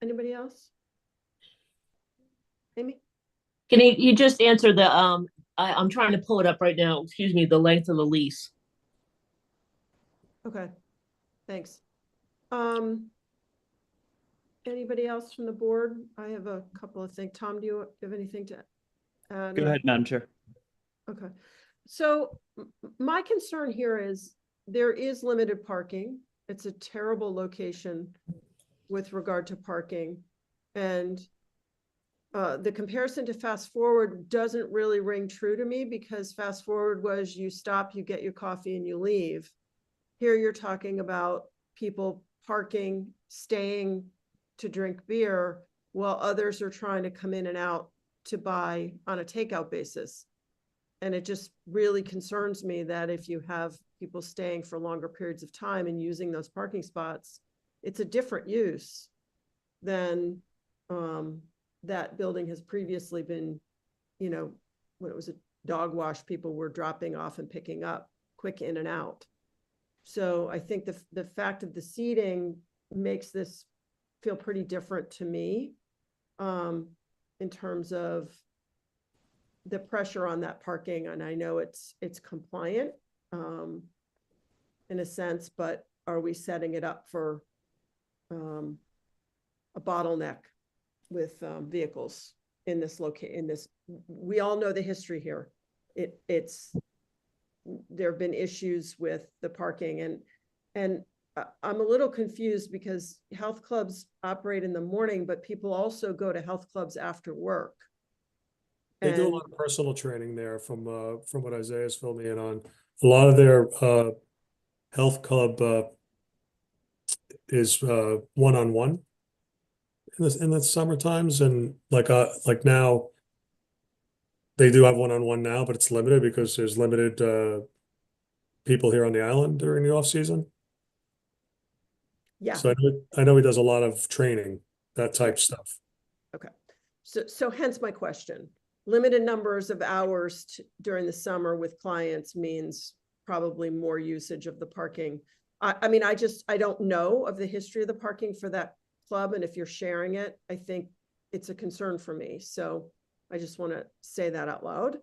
Anybody else? Amy? Can you just answer the, I'm trying to pull it up right now. Excuse me, the length of the lease. Okay, thanks. Anybody else from the board? I have a couple of things. Tom, do you have anything to add? Go ahead, Madam Chair. Okay, so my concern here is there is limited parking. It's a terrible location with regard to parking. And the comparison to Fast Forward doesn't really ring true to me, because Fast Forward was you stop, you get your coffee, and you leave. Here you're talking about people parking, staying to drink beer, while others are trying to come in and out to buy on a takeout basis. And it just really concerns me that if you have people staying for longer periods of time and using those parking spots, it's a different use than that building has previously been, you know, when it was a dog wash, people were dropping off and picking up quick in and out. So I think the fact of the seating makes this feel pretty different to me in terms of the pressure on that parking. And I know it's compliant in a sense, but are we setting it up for a bottleneck with vehicles in this we all know the history here. There have been issues with the parking, and I'm a little confused because health clubs operate in the morning, but people also go to health clubs after work. They do a lot of personal training there from what Isaiah's filled me in on. A lot of their health club is one-on-one in the summer times, and like now they do have one-on-one now, but it's limited because there's limited people here on the island during the off season. Yeah. So I know he does a lot of training, that type stuff. Okay. So hence my question. Limited numbers of hours during the summer with clients means probably more usage of the parking. I mean, I don't know of the history of the parking for that club. And if you're sharing it, I think it's a concern for me. So I just want to say that out loud.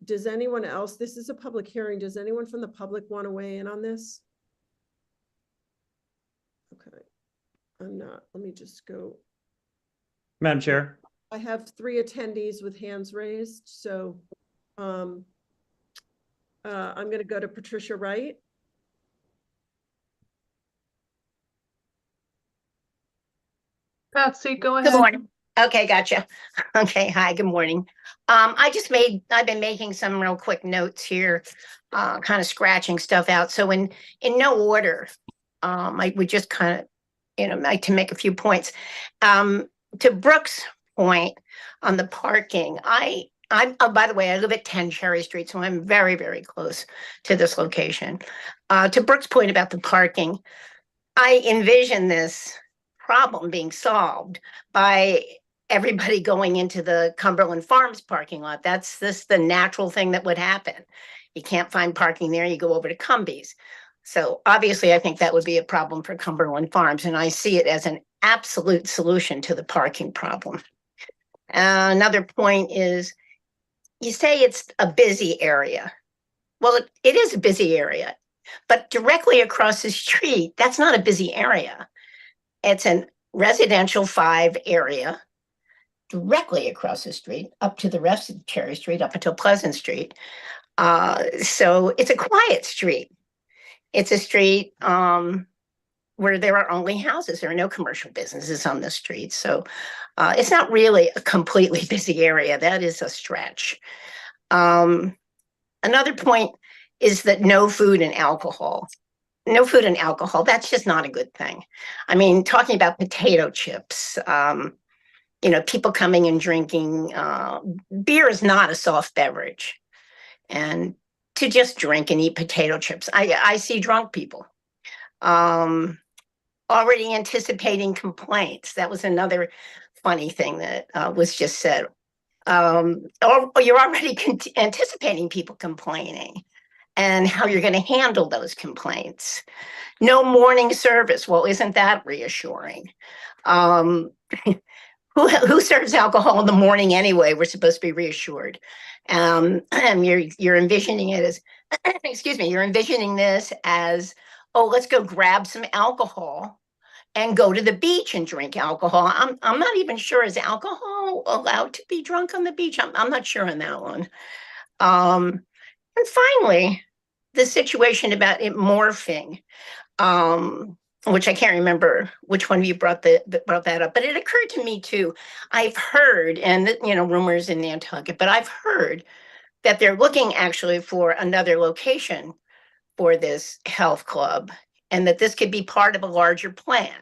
Does anyone else, this is a public hearing, does anyone from the public want to weigh in on this? Okay, I'm not, let me just go. Madam Chair. I have 3 attendees with hands raised, so I'm going to go to Patricia Wright. Patsy, go Good ahead. morning. Okay, gotcha. Okay, hi, good morning. I've been making some real quick notes here, kind of scratching stuff out. So in no order, I would just kind of, like to make a few points. To Brooke's point on the parking, oh, by the way, I live at 10 Cherry Street, so I'm very, very close to this location. To Brooke's point about the parking, I envision this problem being solved by everybody going into the Cumberland Farms parking lot. That's the natural thing that would happen. You can't find parking there, you go over to Cumbies. So obviously I think that would be a problem for Cumberland Farms, and I see it as an absolute solution to the parking problem. Another point is, you say it's a busy area. Well, it is a busy area, but directly across the street, that's not a busy area. It's a residential 5 area directly across the street, up to the rest of Cherry Street, up until Pleasant Street. So it's a quiet street. It's a street where there are only houses. There are no commercial businesses on the street. So it's not really a completely busy area. That is a stretch. Another point is that no food and alcohol. No food and alcohol, that's just not a good thing. I mean, talking about potato chips, people coming and drinking, beer is not a soft beverage. And to just drink and eat potato chips, I see drunk people. Already anticipating complaints. That was another funny thing that was just said. Or you're already anticipating people complaining and how you're going to handle those complaints. No morning service. Well, isn't that reassuring? Who serves alcohol in the morning anyway? We're supposed to be reassured. And you're envisioning it as, excuse me, you're envisioning this as, oh, let's go grab some alcohol and go to the beach and drink alcohol. I'm not even sure, is alcohol allowed to be drunk on the beach? I'm not sure on that one. And finally, the situation about it morphing, which I can't remember which one of you brought that up, but it occurred to me too. I've heard, and rumors in Nantucket, but I've heard that they're looking actually for another location for this health club, and that this could be part of a larger plan,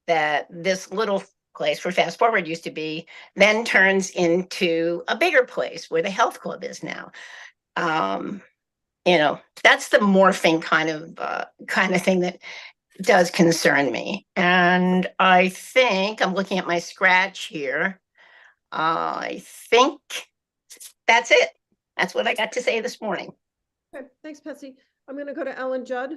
that this little place where Fast Forward used to be, then turns into a bigger place where the health club is now. You know, that's the morphing kind of thing that does concern me. And I think I'm looking at my scratch here. I think that's it. That's what I got to say this morning. Okay, thanks, Patsy. I'm gonna go to Ellen Judd.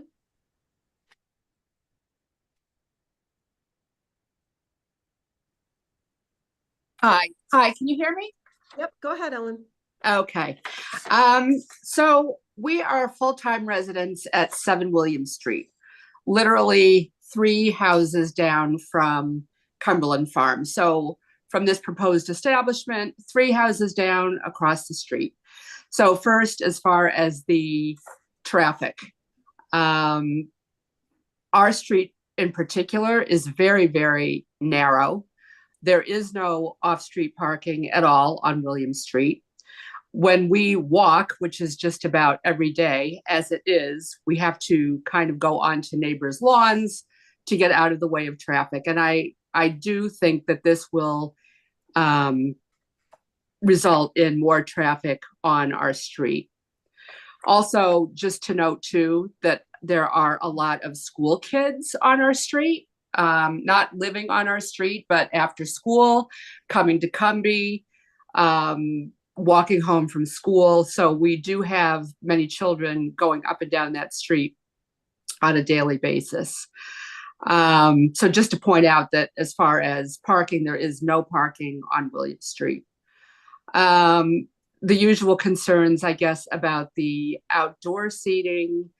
Hi, can you hear me? Yep, go ahead, Ellen. Okay. So we are full-time residents at 7 William Street, literally 3 houses down from Cumberland Farm. So from this proposed establishment, 3 houses down across the street. So first, as far as the traffic, our street in particular is very, very narrow. There is no off-street parking at all on William Street. When we walk, which is just about every day as it is, we have to kind of go onto neighbors' lawns to get out of the way of traffic. And I do think that this will result in more traffic on our street. Also, just to note too, that there are a lot of school kids on our street. Not living on our street, but after school, coming to Cumbie, walking home from school. So we do have many children going up and down that street on a daily basis. So just to point out that as far as parking, there is no parking on William Street. The usual concerns, I guess, about the outdoor seating,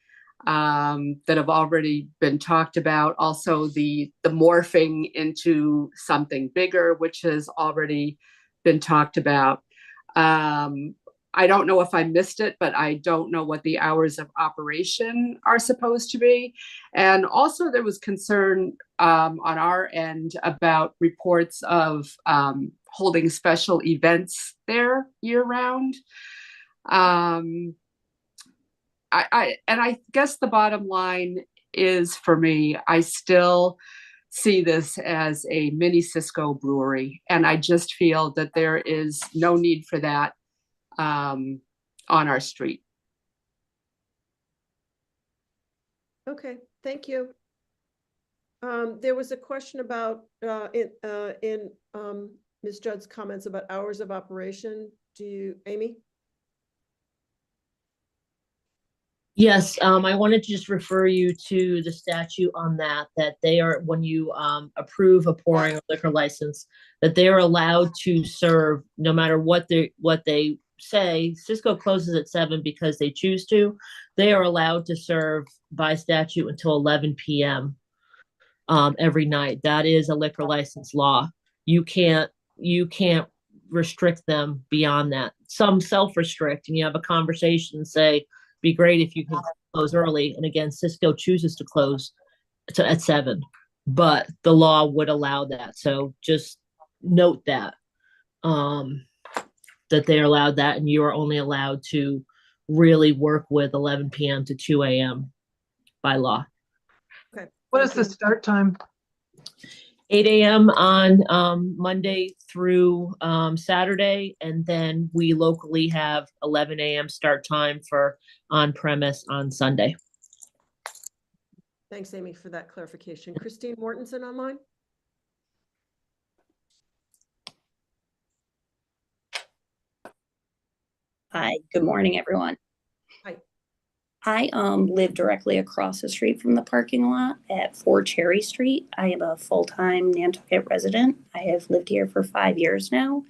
that have already been talked about. Also the morphing into something bigger, which has already been talked about. I don't know if I missed it, but I don't know what the hours of operation are supposed to be. And also there was concern on our end about reports of holding special events there year round. I guess the bottom line is, for me, I still see this as a mini Cisco brewery, and I just feel that there is no need for that on our street. Okay, thank you. There was a question about in Ms. Judd's comments about hours of operation. Amy? Yes, I wanted to just refer you to the statute on that they are, when you approve a pouring liquor license, that they are allowed to serve no matter what they say. Cisco closes at 7 because they choose to. They are allowed to serve by statute until 11 p.m. Every night. That is a liquor license law. You can't restrict them beyond that. Some self-restrict, and you have a conversation and say, be great if you could close early. And again, Cisco chooses to close at 7, but the law would allow that. So just note that, that they're allowed that, and you are only allowed to really work with 11 p.m. to 2 a.m. by law. Okay. What is the start time? 8 a.m. on Monday through Saturday, and then we locally have 11 a.m. start time for on-premise on Sunday. Thanks, Amy, for that clarification. Christine Mortensen online? Hi, good morning, everyone. Hi. I live directly across the street from the parking lot at 4 Cherry Street. I am a full-time Nantucket resident. I have lived here for 5 years now.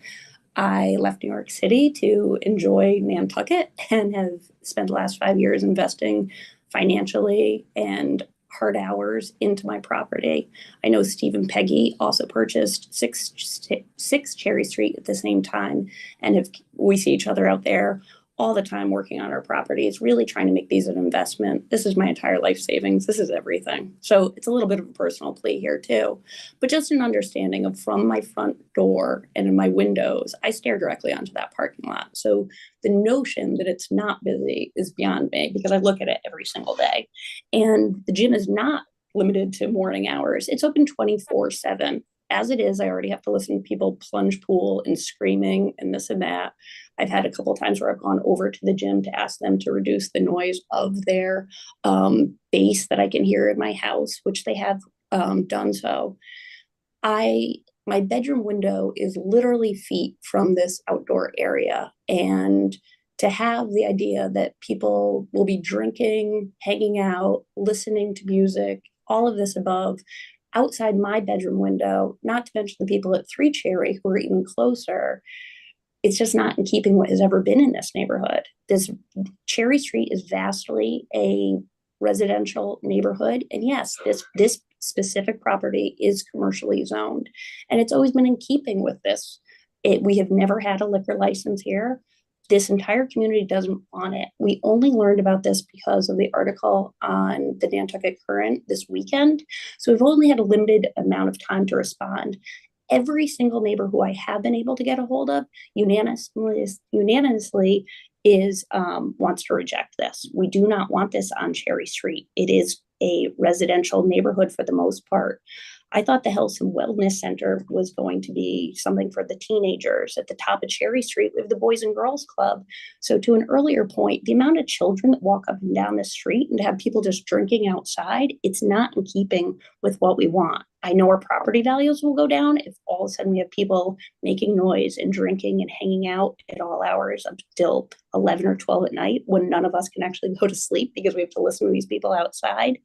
I left New York City to enjoy Nantucket and have spent the last 5 years investing financially and hard hours into my property. I know Steve and Peggy also purchased 6 Cherry Street at the same time, and we see each other out there all the time working on our properties, really trying to make these an investment. This is my entire life savings. This is everything. So it's a little bit of a personal plea here too, but just an understanding of, from my front door and in my windows, I stare directly onto that parking lot. So the notion that it's not busy is beyond me, because I look at it every single day. And the gym is not limited to morning hours. It's open 24/7. as it is, I already have to listen to people plunge pool and screaming and this and that. I've had a couple of times where I've gone over to the gym to ask them to reduce the noise of their bass that I can hear in my house, which they have done so. My bedroom window is literally feet from this outdoor area. And to have the idea that people will be drinking, hanging out, listening to music, all of this above, outside my bedroom window, not to mention the people at 3 Cherry who are even closer, it's just not in keeping what has ever been in this neighborhood. This Cherry Street is vastly a residential neighborhood. And yes, this specific property is commercially zoned. And it's always been in keeping with this. We have never had a liquor license here. This entire community doesn't want it. We only learned about this because of the article on the Nantucket Current this weekend. So we've only had a limited amount of time to respond. Every single neighbor who I have been able to get a hold of unanimously wants to reject this. We do not want this on Cherry Street. It is a residential neighborhood for the most part. I thought the Health and Wellness Center was going to be something for the teenagers. At the top of Cherry Street, we have the Boys and Girls Club. So to an earlier point, the amount of children that walk up and down the street and to have people just drinking outside, it's not in keeping with what we want. I know our property values will go down if all of a sudden we have people making noise and drinking and hanging out at all hours until 11 or 12 at night when none of us can actually go to sleep because we have to listen to these people outside.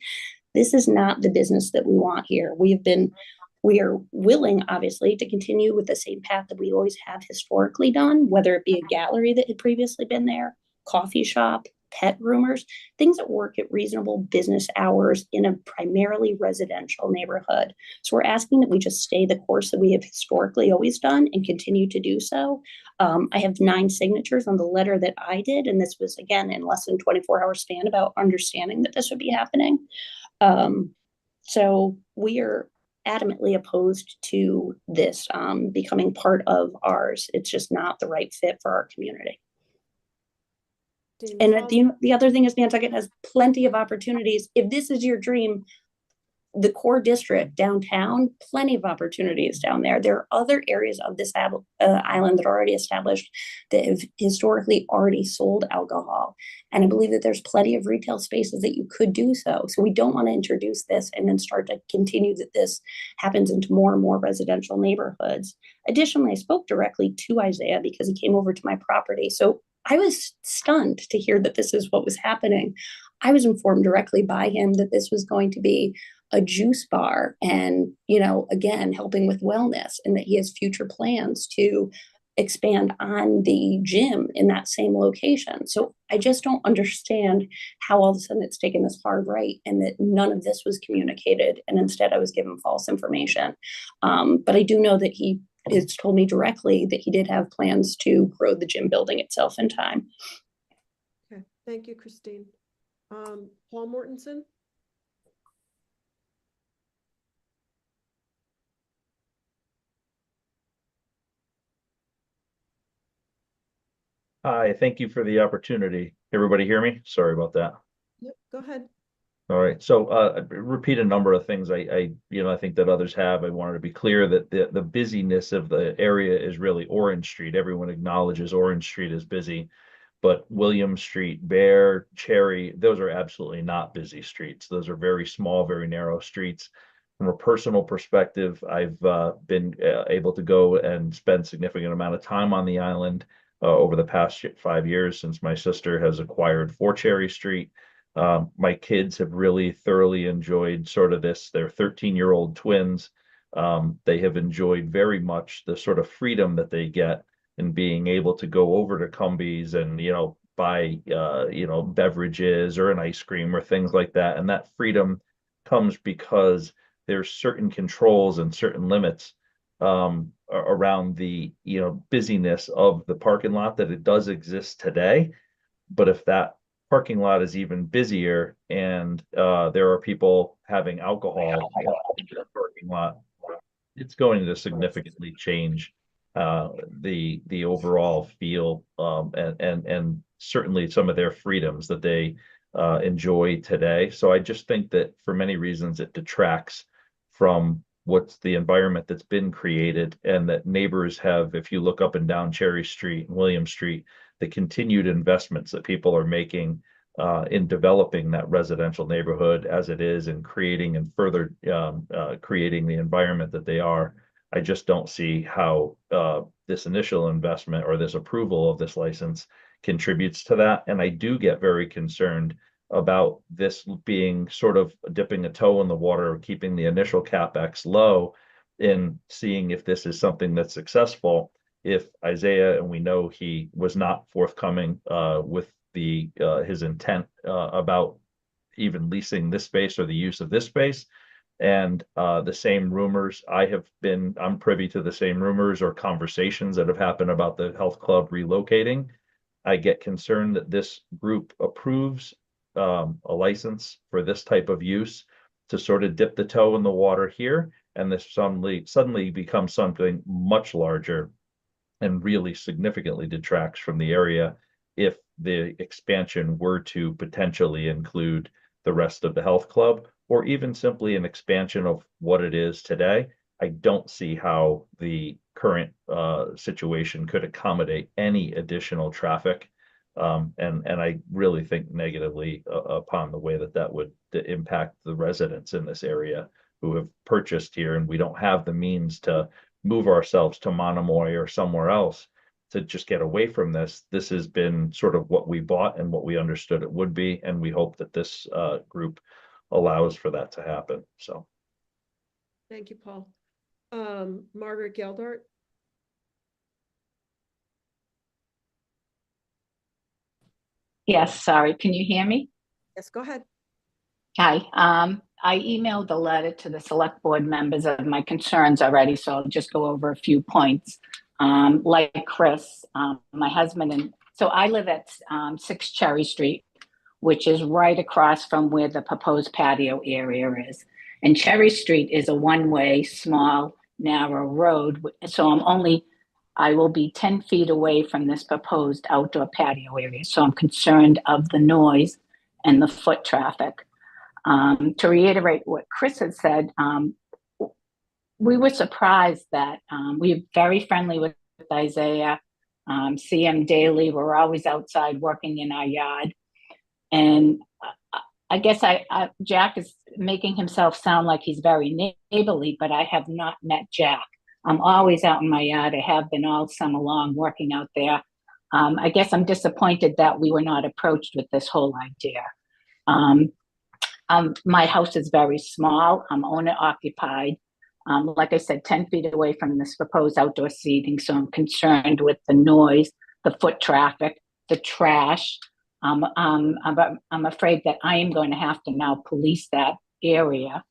This is not the business that we want here. We are willing, obviously, to continue with the same path that we always have historically done, whether it be a gallery that had previously been there, coffee shop, pet groomers, things that work at reasonable business hours in a primarily residential neighborhood. So we're asking that we just stay the course that we have historically always done and continue to do so. I have 9 signatures on the letter that I did, and this was, again, in less than 24-hour span about understanding that this would be happening. So we are adamantly opposed to this becoming part of ours. It's just not the right fit for our community. And the other thing is Nantucket has plenty of opportunities. If this is your dream, the core district downtown, plenty of opportunities down there. There are other areas of this island that are already established that have historically already sold alcohol. And I believe that there's plenty of retail spaces that you could do so. So we don't want to introduce this and then start to continue that this happens into more and more residential neighborhoods. Additionally, I spoke directly to Isaiah because he came over to my property. So I was stunned to hear that this is what was happening. I was informed directly by him that this was going to be a juice bar and, again, helping with wellness, and that he has future plans to expand on the gym in that same location. So I just don't understand how all of a sudden it's taken this hard right and that none of this was communicated. And instead I was given false information. But I do know that he has told me directly that he did have plans to grow the gym building itself in time. Okay, thank you, Christine. Paul Mortensen? Hi, thank you for the opportunity. Everybody hear me? Sorry about that. Yep, go ahead. All right, so repeat a number of things I think that others have. I wanted to be clear that the busyness of the area is really Orange Street. Everyone acknowledges Orange Street is busy, but William Street, Bear, Cherry, those are absolutely not busy streets. Those are very small, very narrow streets. From a personal perspective, I've been able to go and spend significant amount of time on the island over the past 5 years since my sister has acquired 4 Cherry Street. My kids have really thoroughly enjoyed sort of this. They're 13-year-old twins. They have enjoyed very much the sort of freedom that they get in being able to go over to Cumbies and, buy, beverages or an ice cream or things like that. And that freedom comes because there's certain controls and certain limits around the busyness of the parking lot that it does exist today. But if that parking lot is even busier and there are people having alcohol in the parking lot, it's going to significantly change the overall feel and certainly some of their freedoms that they enjoy today. So I just think that for many reasons it detracts from what's the environment that's been created, and that neighbors have, if you look up and down Cherry Street and William Street, the continued investments that people are making in developing that residential neighborhood as it is, and creating and further creating the environment that they are. I just don't see how this initial investment or this approval of this license contributes to that. And I do get very concerned about this being sort of dipping a toe in the water, keeping the initial CapEx low, in seeing if this is something that's successful. If Isaiah, and we know he was not forthcoming with his intent about even leasing this space or the use of this space, and the same rumors, I'm privy to the same rumors or conversations that have happened about the health club relocating. I get concerned that this group approves a license for this type of use to sort of dip the toe in the water here, and this suddenly becomes something much larger and really significantly detracts from the area if the expansion were to potentially include the rest of the health club, or even simply an expansion of what it is today. I don't see how the current situation could accommodate any additional traffic. And I really think negatively upon the way that would impact the residents in this area who have purchased here, and we don't have the means to move ourselves to Monomoy or somewhere else to just get away from this. This has been sort of what we bought and what we understood it would be, and we hope that this group allows for that to happen. So thank you, Paul. Margaret Geldart. Yes, sorry. Can you hear me? Yes, go ahead. Hi. I emailed a letter to the select board members of my concerns already, so I'll just go over a few points. Like Chris, my husband, and so I live at 6 Cherry Street, which is right across from where the proposed patio area is. And Cherry Street is a one-way, small, narrow road, so I will be 10 feet away from this proposed outdoor patio area. So I'm concerned of the noise and the foot traffic. To reiterate what Chris had said, we were surprised that we're very friendly with Isaiah, see him daily. We're always outside working in our yard. And I guess Jack is making himself sound like he's very neighborly, but I have not met Jack. I'm always out in my yard. I have been all summer long working out there. I guess I'm disappointed that we were not approached with this whole idea. My house is very small. I'm owner occupied. Like I said, 10 feet away from this proposed outdoor seating. So I'm concerned with the noise, the foot traffic, the trash. I'm afraid that I am going to have to now police that area.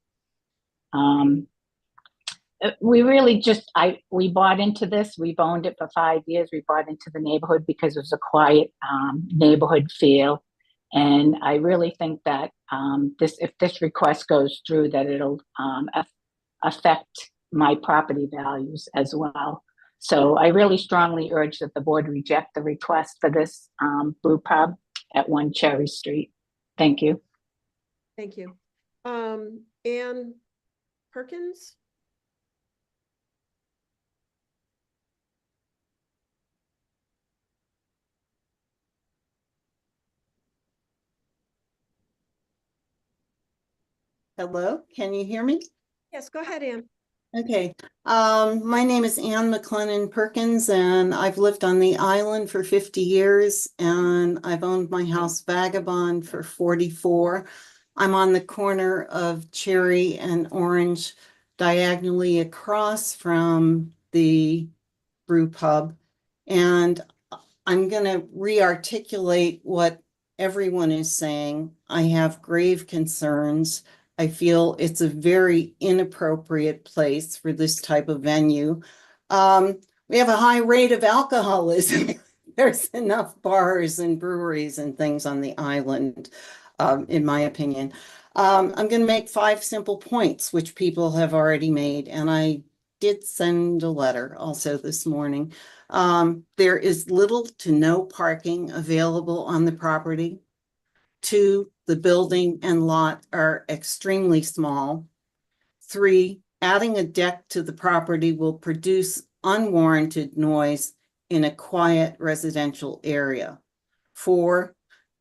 We really we bought into this. We've owned it for 5 years. We bought into the neighborhood because it was a quiet neighborhood feel. And I really think that if this request goes through, that it'll affect my property values as well. So I really strongly urge that the board reject the request for this brew pub at 1 Cherry Street. Thank you. Thank you. Ann Perkins? Hello, can you hear me? Yes, go ahead, Ann. Okay, my name is Ann McLennan Perkins, and I've lived on the island for 50 years, and I've owned my house Vagabond for 44. I'm on the corner of Cherry and Orange, diagonally across from the brew pub, and I'm going to re-articulate what everyone is saying. I have grave concerns. I feel it's a very inappropriate place for this type of venue. We have a high rate of alcoholism. There's enough bars and breweries and things on the island, in my opinion. I'm going to make 5 simple points, which people have already made, and I did send a letter also this morning. There is little to no parking available on the property. 2, the building and lot are extremely small. 3, Adding a deck to the property will produce unwarranted noise in a quiet residential area. 4,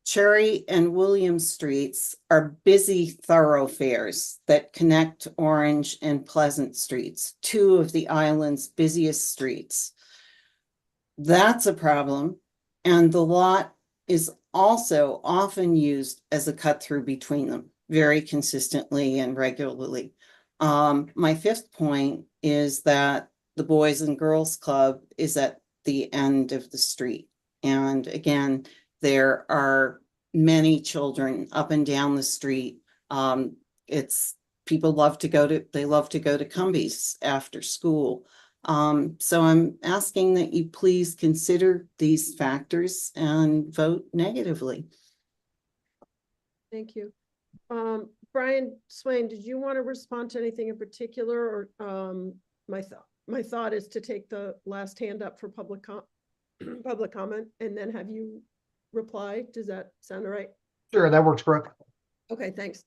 Cherry and William Streets are busy thoroughfares that connect Orange and Pleasant Streets, 2 of the island's busiest streets. That's a problem, and the lot is also often used as a cut through between them very consistently and regularly. My 5th point is that the Boys and Girls Club is at the end of the street. And again, there are many children up and down the street. People love to go to Cumbies after school. So I'm asking that you please consider these factors and vote negatively. Thank you. Brian Swain, did you want to respond to anything in particular, or my thought is to take the last hand up for public comment and then have you reply. Does that sound all right? Sure, that works, Brooke. Okay, thanks.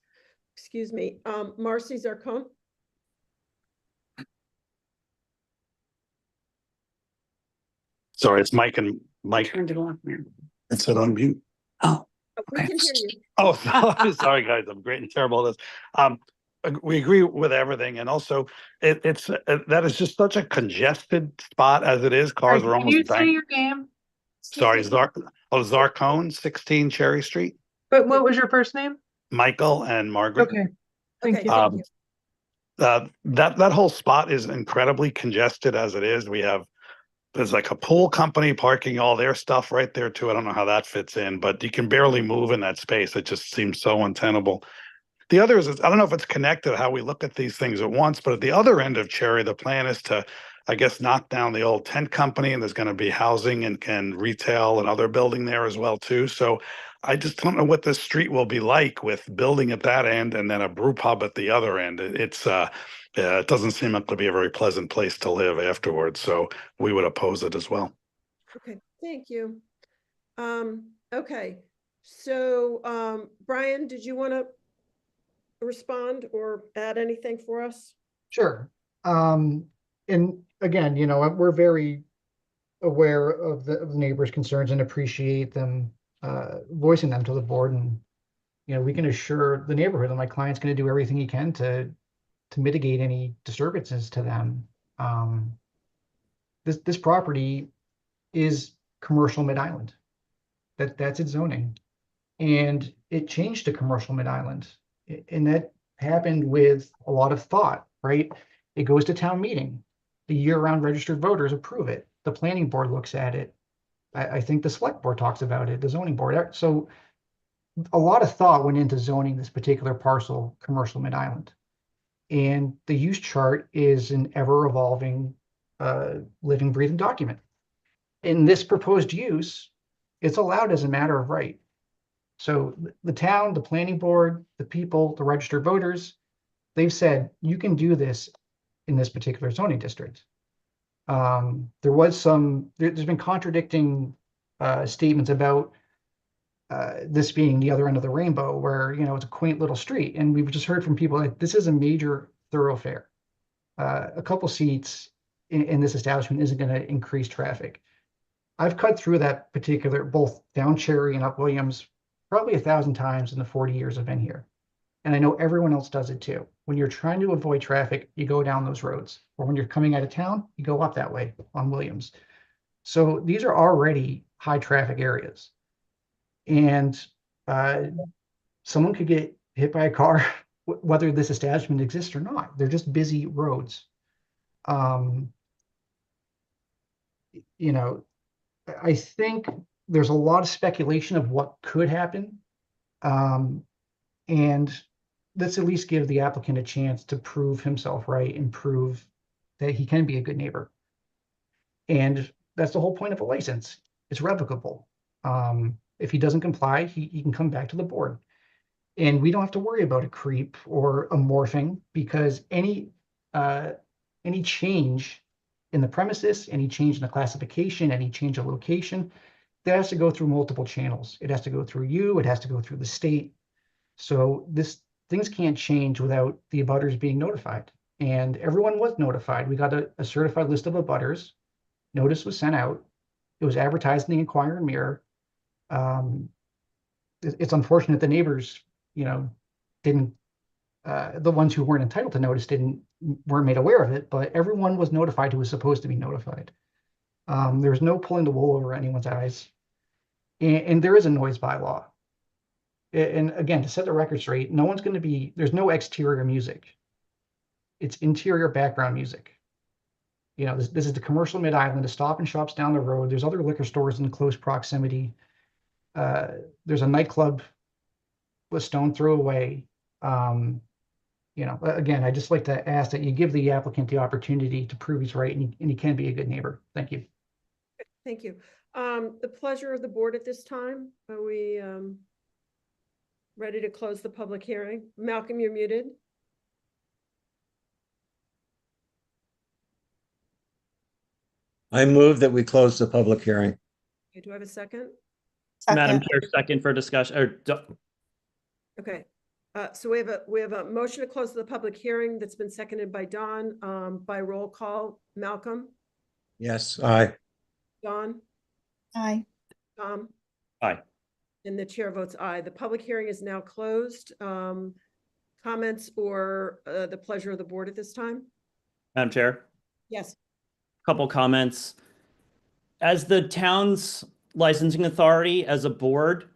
Excuse me. Marcy Zarcone? Sorry, it's Mike and Mike. Turned it off. It's on mute. Oh, We can hear you. Oh, sorry, guys. I'm great and terrible at this. We agree with everything, and also it's that is just such a congested spot as it is. Cars are Can you almost say bang. your name? Sorry, Zarcone, 16 Cherry Street. But what was your first name? Michael and Margaret. Okay, thank Okay, you. thank you. That whole spot is incredibly congested as it is. There's like a pool company parking all their stuff right there too. I don't know how that fits in, but you can barely move in that space. It just seems so untenable. The other is, I don't know if it's connected how we look at these things at once, but at the other end of Cherry, the plan is to, I guess, knock down the old tent company, and there's going to be housing and retail and other building there as well too. So I just don't know what this street will be like with building at that end and then a brew pub at the other end. It doesn't seem like to be a very pleasant place to live afterwards. So we would oppose it as well. Okay, thank you. Okay, so Brian, did you want to respond or add anything for us? Sure. And again, we're very aware of the neighbors' concerns and appreciate them voicing them to the board. And, we can assure the neighborhood that my client's going to do everything he can to mitigate any disturbances to them. This property is commercial mid-island. That's its zoning. And it changed to commercial mid-island. And that happened with a lot of thought, right? It goes to town meeting. The year-round registered voters approve it. The planning board looks at it. I think the select board talks about it, the zoning board. So a lot of thought went into zoning this particular parcel, commercial mid-island. And the use chart is an ever-evolving, living, breathing document. In this proposed use, it's allowed as a matter of right. So the town, the planning board, the people, the registered voters, they've said, you can do this in this particular zoning district. There's been contradicting statements about this being the other end of the rainbow, where, it's a quaint little street. And we've just heard from people like this is a major thoroughfare. A couple seats in this establishment isn't going to increase traffic. I've cut through that particular, both down Cherry and up Williams, probably 1,000 times in the 40 years I've been here. And I know everyone else does it too. When you're trying to avoid traffic, you go down those roads. Or when you're coming out of town, you go up that way on Williams. So these are already high traffic areas. And someone could get hit by a car, whether this establishment exists or not. They're just busy roads. I think there's a lot of speculation of what could happen. And let's at least give the applicant a chance to prove himself right and prove that he can be a good neighbor. And that's the whole point of a license. It's revocable. If he doesn't comply, he can come back to the board. And we don't have to worry about a creep or a morphing, because any change in the premises, any change in the classification, any change of location, that has to go through multiple channels. It has to go through you, it has to go through the state. So things can't change without the abutters being notified. And everyone was notified. We got a certified list of abutters. Notice was sent out. It was advertised in the Inquirer and Mirror. It's unfortunate the neighbors, didn't, the ones who weren't entitled to notice weren't made aware of it, but everyone was notified who was supposed to be notified. There was no pulling the wool over anyone's eyes. And there is a noise bylaw. And again, to set the record straight, there's no exterior music. It's interior background music. This is the commercial mid-island, the Stop and Shops down the road. There's other liquor stores in close proximity. There's a nightclub with stone throw away. Again, I just like to ask that you give the applicant the opportunity to prove he's right and he can be a good neighbor. Thank you. Thank you. The pleasure of the board at this time. Are we ready to close the public hearing? Malcolm, you're muted. I move that we close the public hearing. Okay, do I have a second? Madam Chair, second for discussion. Okay. So we have a motion to close the public hearing that's been seconded by Don, by roll call. Malcolm? Yes, aye. Don? Aye. Tom? Aye. And the chair votes aye. The public hearing is now closed. Comments or the pleasure of the board at this time? Madam Chair, Yes. couple comments. As the town's licensing authority, as a board,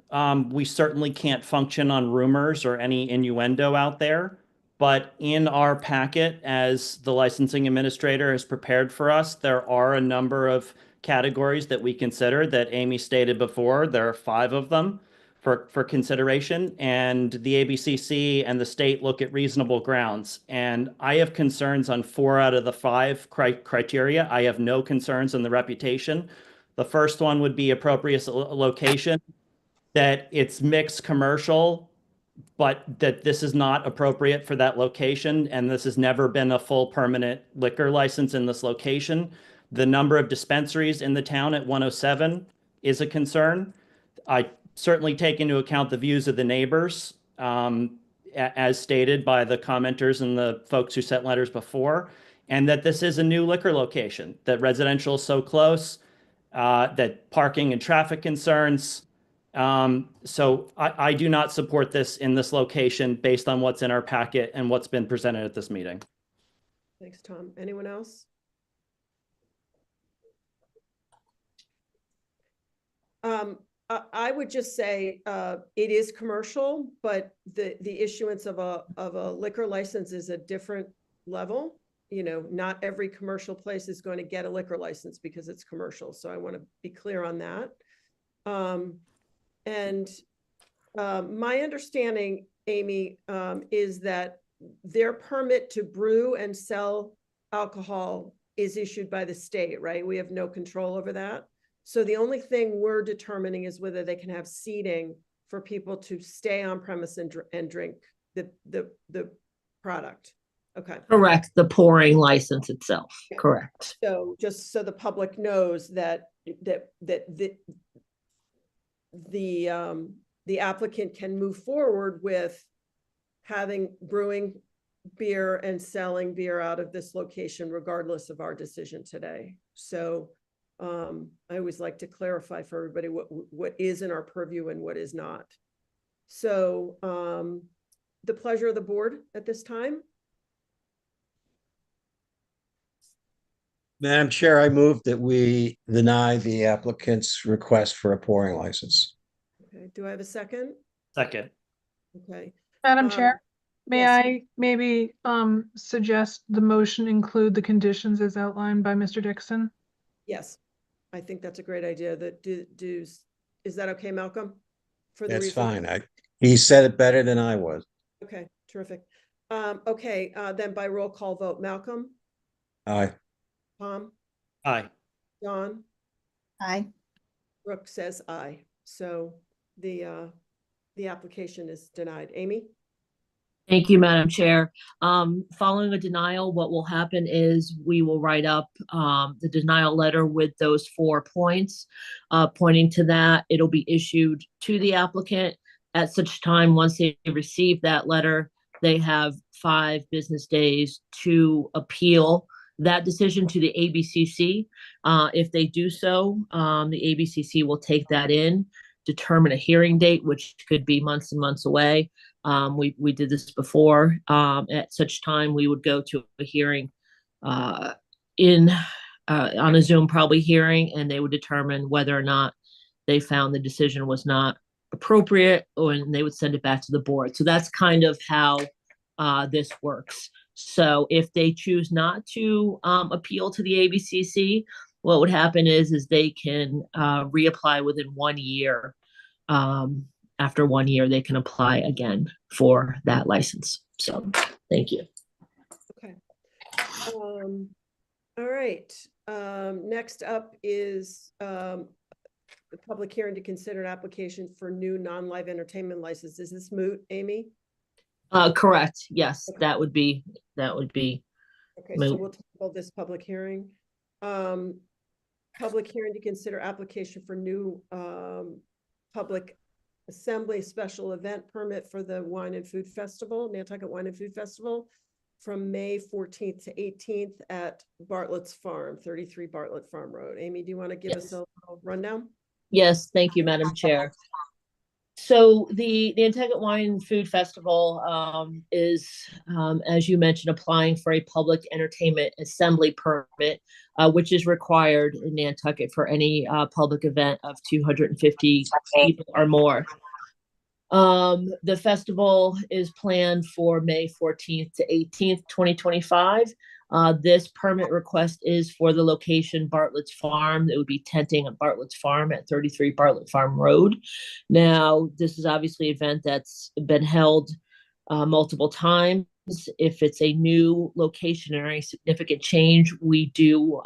we certainly can't function on rumors or any innuendo out there. But in our packet, as the licensing administrator has prepared for us, there are a number of categories that we consider that Amy stated before. There are 5 of them for consideration, and the ABCC and the state look at reasonable grounds. And I have concerns on 4 out of the 5 criteria. I have no concerns on the reputation. The first one would be appropriate location, that it's mixed commercial, but that this is not appropriate for that location, and this has never been a full permanent liquor license in this location. The number of dispensaries in the town at 107 is a concern. I certainly take into account the views of the neighbors, as stated by the commenters and the folks who sent letters before, and that this is a new liquor location, that residential is so close, that parking and traffic concerns. So I do not support this in this location based on what's in our packet and what's been presented at this meeting. Thanks, Tom. Anyone else? I would just say it is commercial, but the issuance of a liquor license is a different level. Not every commercial place is going to get a liquor license because it's commercial. So I want to be clear on that. And my understanding, Amy, is that their permit to brew and sell alcohol is issued by the state, right? We have no control over that. So the only thing we're determining is whether they can have seating for people to stay on premise and drink the product. Okay. Correct. The pouring license itself. Correct. So just so the public knows that the applicant can move forward with brewing beer and selling beer out of this location, regardless of our decision today. So I always like to clarify for everybody what is in our purview and what is not. So the pleasure of the board at this time. Madam Chair, I move that we deny the applicant's request for a pouring license. Okay, do I have a second? Second. Okay. Madam Chair, may yes. I maybe suggest the motion include the conditions as outlined by Mr. Dixon? Yes, I think that's a great idea. Is that okay, Malcolm? For the That's reason? fine. He said it better than I was. Okay, terrific. Okay, then by roll call vote, Malcolm, Aye. Tom, Aye. John, Aye. Brooke says aye. So the application is denied. Amy? Thank you, Madam Chair. Following a denial, what will happen is we will write up the denial letter with those 4 points pointing to that. It'll be issued to the applicant at such time once they receive that letter they have 5 business days to appeal that decision to the ABCC. If they do so, the ABCC will take that in, determine a hearing date, which could be months and months away. We did this before. At such time, we would go to a hearing on a Zoom probably hearing, and they would determine whether or not they found the decision was not appropriate, and they would send it back to the board. So that's kind of how this works. So if they choose not to appeal to the ABCC, what would happen is they can reapply within 1 year. After 1 year, they can apply again for that license. So thank you. Okay. All right. Next up is the public hearing to consider an application for new non-live entertainment license. Is this moot, Amy? Correct. Yes, Okay. that would be Okay, so moot. we'll table this public hearing. Public hearing to consider application for new public assembly special event permit for the Wine and Food Festival, Nantucket Wine and Food Festival, from May 14th to 18th at Bartlett's Farm, 33 Bartlett Farm Road. Amy, do you want to give us a little rundown? Yes, thank you, Madam Chair. So the Nantucket Wine and Food Festival is, as you mentioned, applying for a public entertainment assembly permit, which is required in Nantucket for any public event of 250 people or more. The festival is planned for May 14th to 18th, 2025. This permit request is for the location Bartlett's Farm. It would be tenting at Bartlett's Farm at 33 Bartlett Farm Road. Now, this is obviously an event that's been held multiple times. If it's a new location or any significant change, we do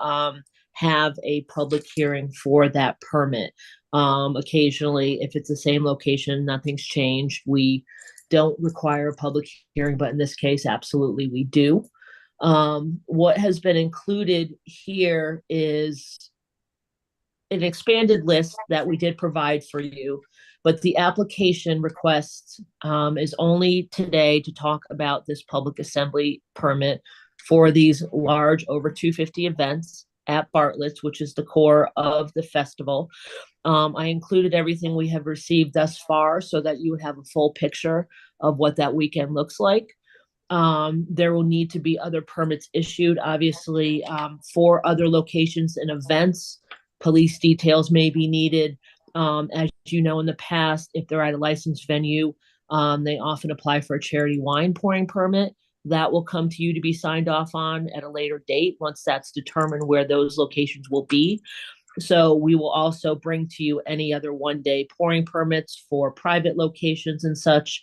have a public hearing for that permit. Occasionally, if it's the same location, nothing's changed, we don't require a public hearing, but in this case, absolutely we do. What has been included here is an expanded list that we did provide for you, but the application request is only today to talk about this public assembly permit for these large over 250 events at Bartlett's, which is the core of the festival. I included everything we have received thus far so that you would have a full picture of what that weekend looks like. There will need to be other permits issued, obviously, for other locations and events. Police details may be needed. As you know, in the past, if they're at a licensed venue, they often apply for a charity wine pouring permit. That will come to you to be signed off on at a later date once that's determined where those locations will be. So we will also bring to you any other one-day pouring permits for private locations and such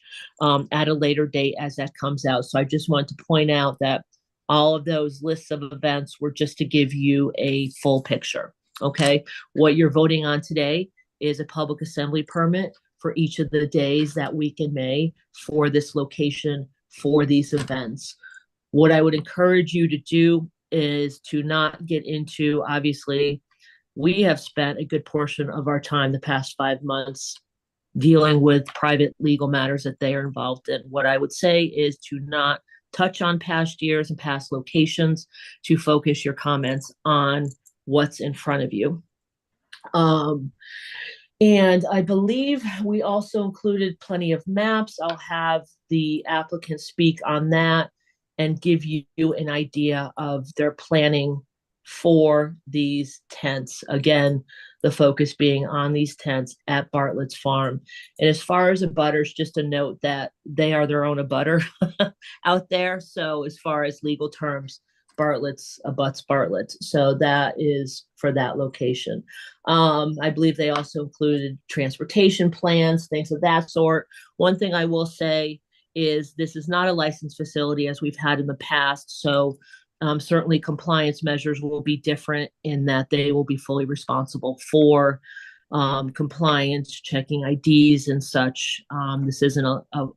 at a later date as that comes out. So I just want to point out that all of those lists of events were just to give you a full picture, okay? What you're voting on today is a public assembly permit for each of the days that week in May for this location for these events. What I would encourage you to do is to not get into, obviously, we have spent a good portion of our time the past 5 months dealing with private legal matters that they are involved in. What I would say is to not touch on past years and past locations, to focus your comments on what's in front of you. And I believe we also included plenty of maps. I'll have the applicant speak on that and give you an idea of their planning for these tents. Again, the focus being on these tents at Bartlett's Farm. And as far as abutters, just a note that they are their own abutter out there. So as far as legal terms, Bartlett's abuts Bartlett. So that is for that location. I believe they also included transportation plans, things of that sort. One thing I will say is this is not a licensed facility as we've had in the past. So certainly compliance measures will be different in that they will be fully responsible for compliance, checking IDs and such. This isn't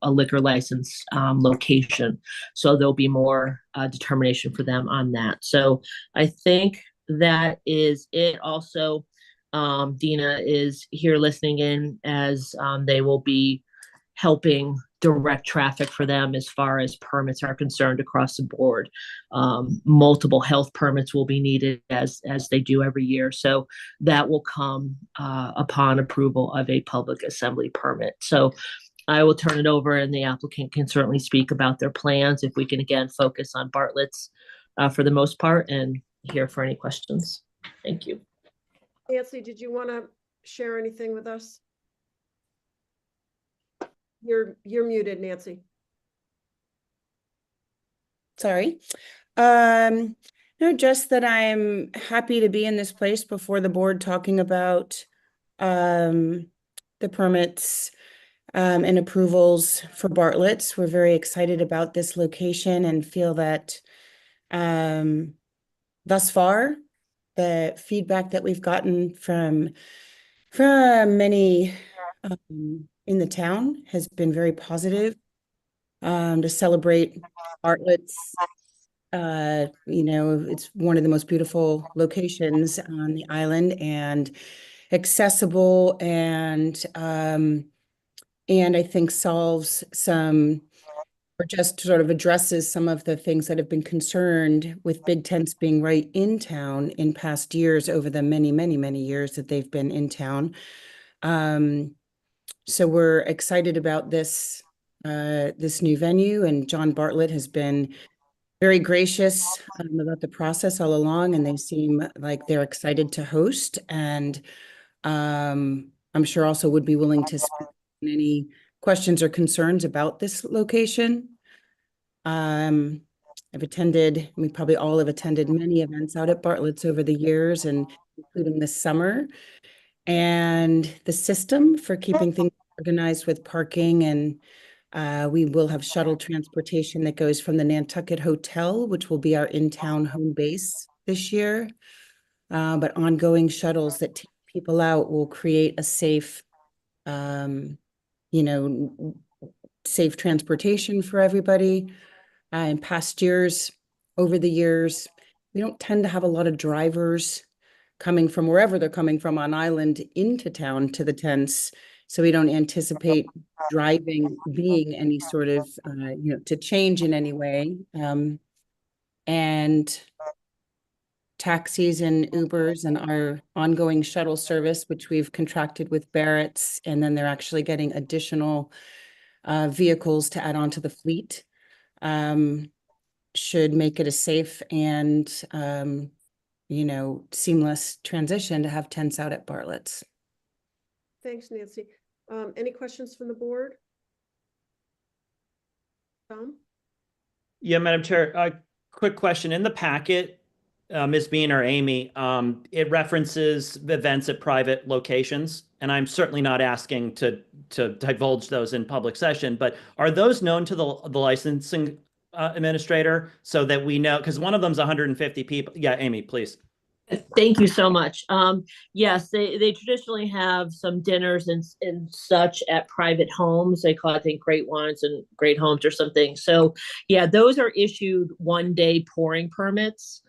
a liquor license location, so there'll be more determination for them on that. So I think that is it. Also, Dina is here listening in as they will be helping direct traffic for them as far as permits are concerned across the board. Multiple health permits will be needed as they do every year. So that will come upon approval of a public assembly permit. So I will turn it over and the applicant can certainly speak about their plans if we can again focus on Bartlett's for the most part and here for any questions. Thank you. Nancy, did you want to share anything with us? You're muted, Nancy. Sorry. No, just that I'm happy to be in this place before the board talking about the permits and approvals for Bartlett's. We're very excited about this location and feel that thus far, the feedback that we've gotten from many in the town has been very positive. To celebrate Bartlett's, it's one of the most beautiful locations on the island and accessible and I think solves some or just sort of addresses some of the things that have been concerned with big tents being right in town in past years over the many, many, many years that they've been in town. So we're excited about this new venue, and John Bartlett has been very gracious about the process all along, and they seem like they're excited to host, and I'm sure also would be willing to speak on any questions or concerns about this location. I've attended, we probably all have attended many events out at Bartlett's over the years, and including this summer. And the system for keeping things organized with parking, and we will have shuttle transportation that goes from the Nantucket Hotel, which will be our in-town home base this year. But ongoing shuttles that take people out will create a safe, safe transportation for everybody. In past years, over the years, we don't tend to have a lot of drivers coming from wherever they're coming from on island into town to the tents. So we don't anticipate driving being any sort of, to change in any way. And taxis and Ubers and our ongoing shuttle service, which we've contracted with Barrett's, and then they're actually getting additional vehicles to add on to the fleet, should make it a safe and, seamless transition to have tents out at Bartlett's. Thanks, Nancy. Any questions from the board? Tom? Yeah, Madam Chair, quick question. In the packet, Ms. Bean or Amy, it references events at private locations, and I'm certainly not asking to divulge those in public session, but are those known to the licensing administrator so that we know, because one of them's 150 people. Yeah, Amy, please. Thank you so much. Yes, they traditionally have some dinners and such at private homes. They call it, I think, Great Wines and Great Homes or something. So yeah, those are issued 1-day pouring permits.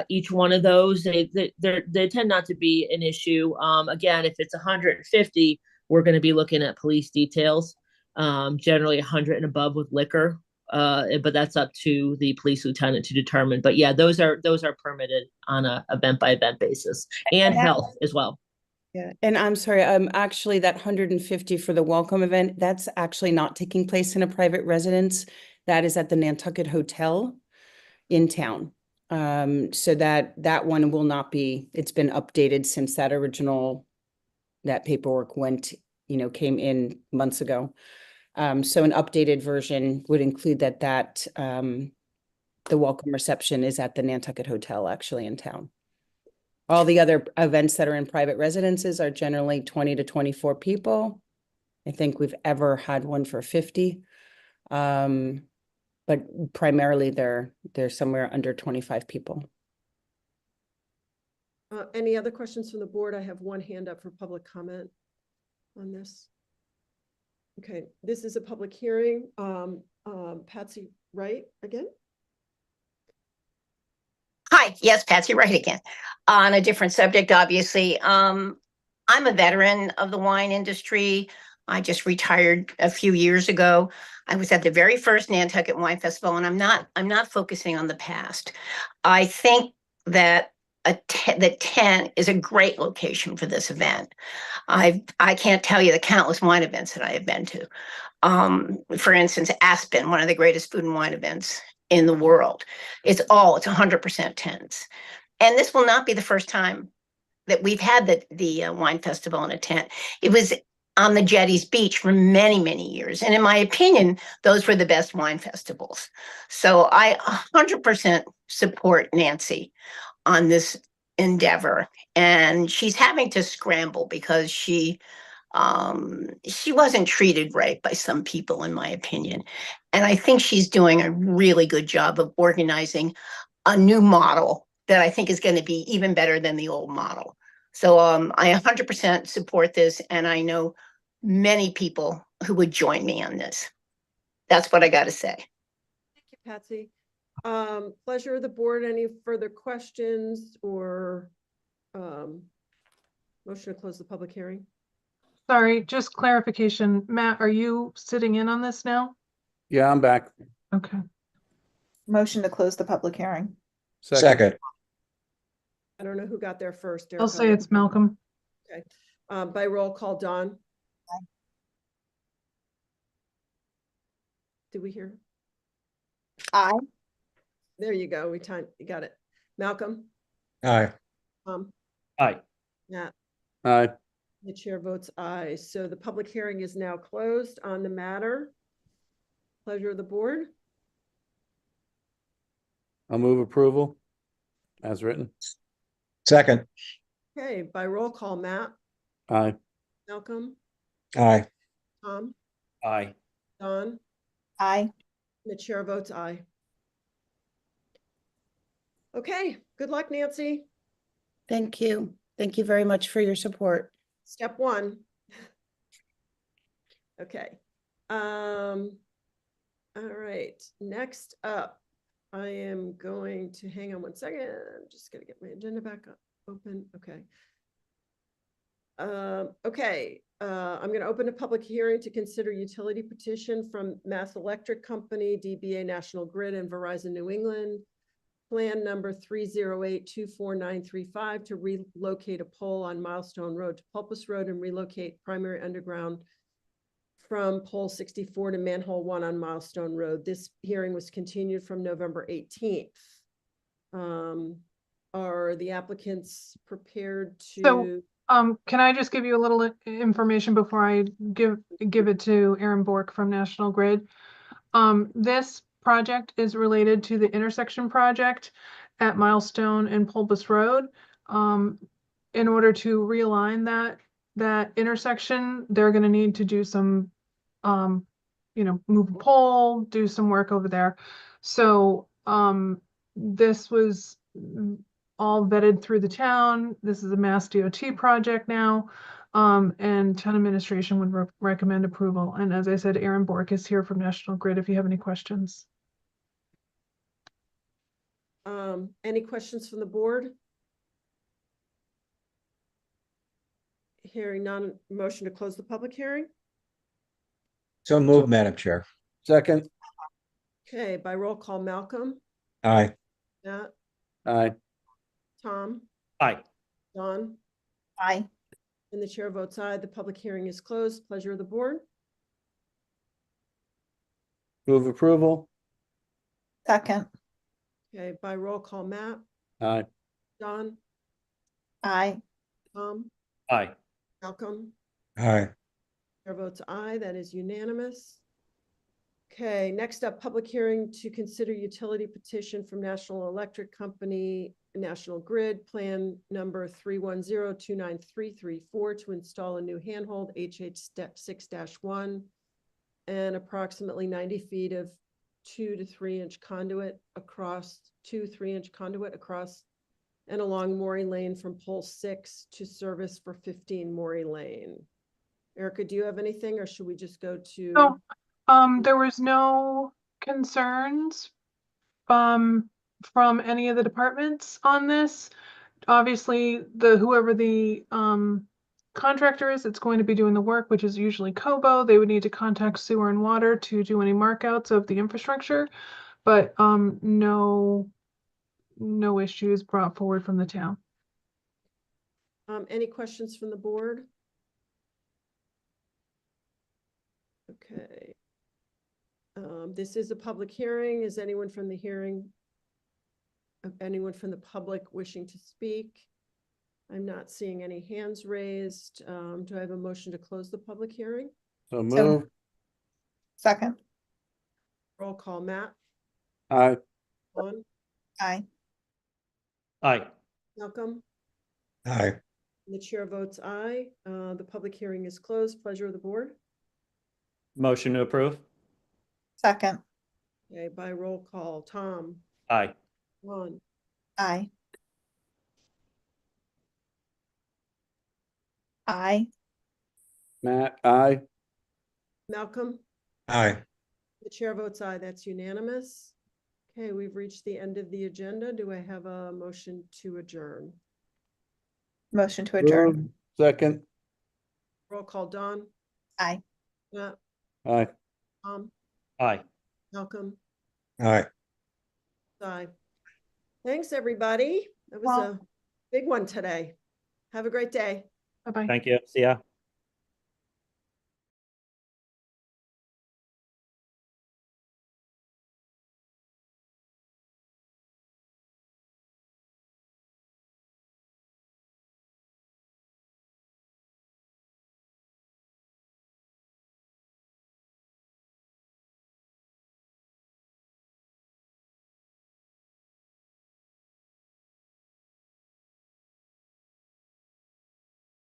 Each one of those, they tend not to be an issue. Again, if it's 150, we're going to be looking at police details, generally 100 and above with liquor. But that's up to the police lieutenant to determine. But yeah, those are permitted on a event by event basis, and health as well. Yeah, and I'm sorry, actually that 150 for the welcome event, that's actually not taking place in a private residence. That is at the Nantucket Hotel in town. So that one will not be, it's been updated since that paperwork came in months ago. So an updated version would include that the welcome reception is at the Nantucket Hotel, actually, in town. All the other events that are in private residences are generally 20 to 24 people. I think we've ever had one for 50. But primarily they're somewhere under 25 people. Any other questions from the board? I have one hand up for public comment on this. Okay, this is a public hearing. Patsy Wright again. Hi, yes, Patsy Wright again. On a different subject, obviously. I'm a veteran of the wine industry. I just retired a few years ago. I was at the very first Nantucket Wine Festival, and I'm not focusing on the past. I think that the tent is a great location for this event. I can't tell you the countless wine events that I have been to. For instance, Aspen, one of the greatest food and wine events in the world. It's 100% tents. And this will not be the first time that we've had the wine festival in a tent. It was on the Jetties Beach for many, many years. And in my opinion, those were the best wine festivals. So I 100% support Nancy on this endeavor. And she's having to scramble because she wasn't treated right by some people, in my opinion. And I think she's doing a really good job of organizing a new model that I think is going to be even better than the old model. So I 100% support this, and I know many people who would join me on this. That's what I got to say. Thank you, Patsy. Pleasure of the board. Any further questions or motion to close the public hearing? Sorry, just clarification. Matt, are you sitting in on this now? Yeah, I'm back. Okay. Motion to close the public hearing. Second. I don't know who got there first. I'll say it's Malcolm. Okay. By roll call, Dawn. Aye. Did we hear? Aye. There you go. You got it. Malcolm. Aye. Aye. Matt. Aye. The chair votes aye. So the public hearing is now closed on the matter. Pleasure of the board. I'll move approval as written. Second. Okay, by roll call, Matt. Aye. Malcolm. Aye. Tom. Aye. Dawn. Aye. The chair votes aye. Okay, good luck, Nancy. Thank you. Thank you very much for your support. Step one. Okay. All right, next up, I am going to hang on one second. I'm just gonna get my agenda back up, open. Okay. I'm going to open a public hearing to consider utility petition from Mass Electric Company, DBA National Grid, and Verizon New England. Plan number 308-24935 to relocate a pole on Milestone Road to Pulpus Road and relocate primary underground from pole 64 to manhole 1 on Milestone Road. This hearing was continued from November 18th. Are the applicants prepared to? So, can I just give you a little information before I give it to Aaron Bork from National Grid? This project is related to the intersection project at Milestone and Pulpus Road. In order to realign that intersection, they're going to need to do some, move a pole, do some work over there. So this was all vetted through the town. This is a Mass DOT project now. And town administration would recommend approval. And as I said, Aaron Bork is here from National Grid if you have any questions. Any questions from the board? Hearing none, motion to close the public hearing? So move, Madam Chair. Second. Okay, by roll call, Malcolm. Aye. Matt. Aye. Tom. Aye. Dawn. Aye. And the chair votes aye. The public hearing is closed. Pleasure of the board. Move approval. Second. Okay, by roll call, Matt. Aye. Dawn. Aye. Tom. Aye. Malcolm. Aye. Chair votes aye. That is unanimous. Okay, next up, public hearing to consider utility petition from National Electric Company, National Grid, plan number 310-29334 to install a new handhold HH step 6-1 and approximately 90 feet of 2 to 3 inch conduit across 3-inch conduit across and along Maury Lane from pole 6 to service for 15 Maury Lane. Erica, do you have anything or should we just go to? No, there was no concerns from any of the departments on this. Obviously, whoever the contractor is that's going to be doing the work, which is usually Kobo. They would need to contact Sewer and Water to do any markouts of the infrastructure, but no issues brought forward from the town. Any questions from the board? Okay. This is a public hearing. Is anyone from the public wishing to speak? I'm not seeing any hands raised. Do I have a motion to close the public hearing? So move. Second. Roll call, Matt. Aye. Vaughn, Aye. Aye. Malcolm. Aye. The chair votes aye. The public hearing is closed. Pleasure of the board. Motion to approve? Second. Okay, by roll call, Tom. Aye. Vaughn, Aye. Aye. Matt, aye. Malcolm. Aye. The chair votes aye. That's unanimous. Okay, we've reached the end of the agenda. Do I have a motion to adjourn? Motion to adjourn. Move. Second. Roll call, Dawn. Aye. Matt, Aye. Tom, Aye. Malcolm, Aye. aye. Thanks, everybody. That was Well- a big one today. Have a great day. Bye-bye. Thank you. See ya.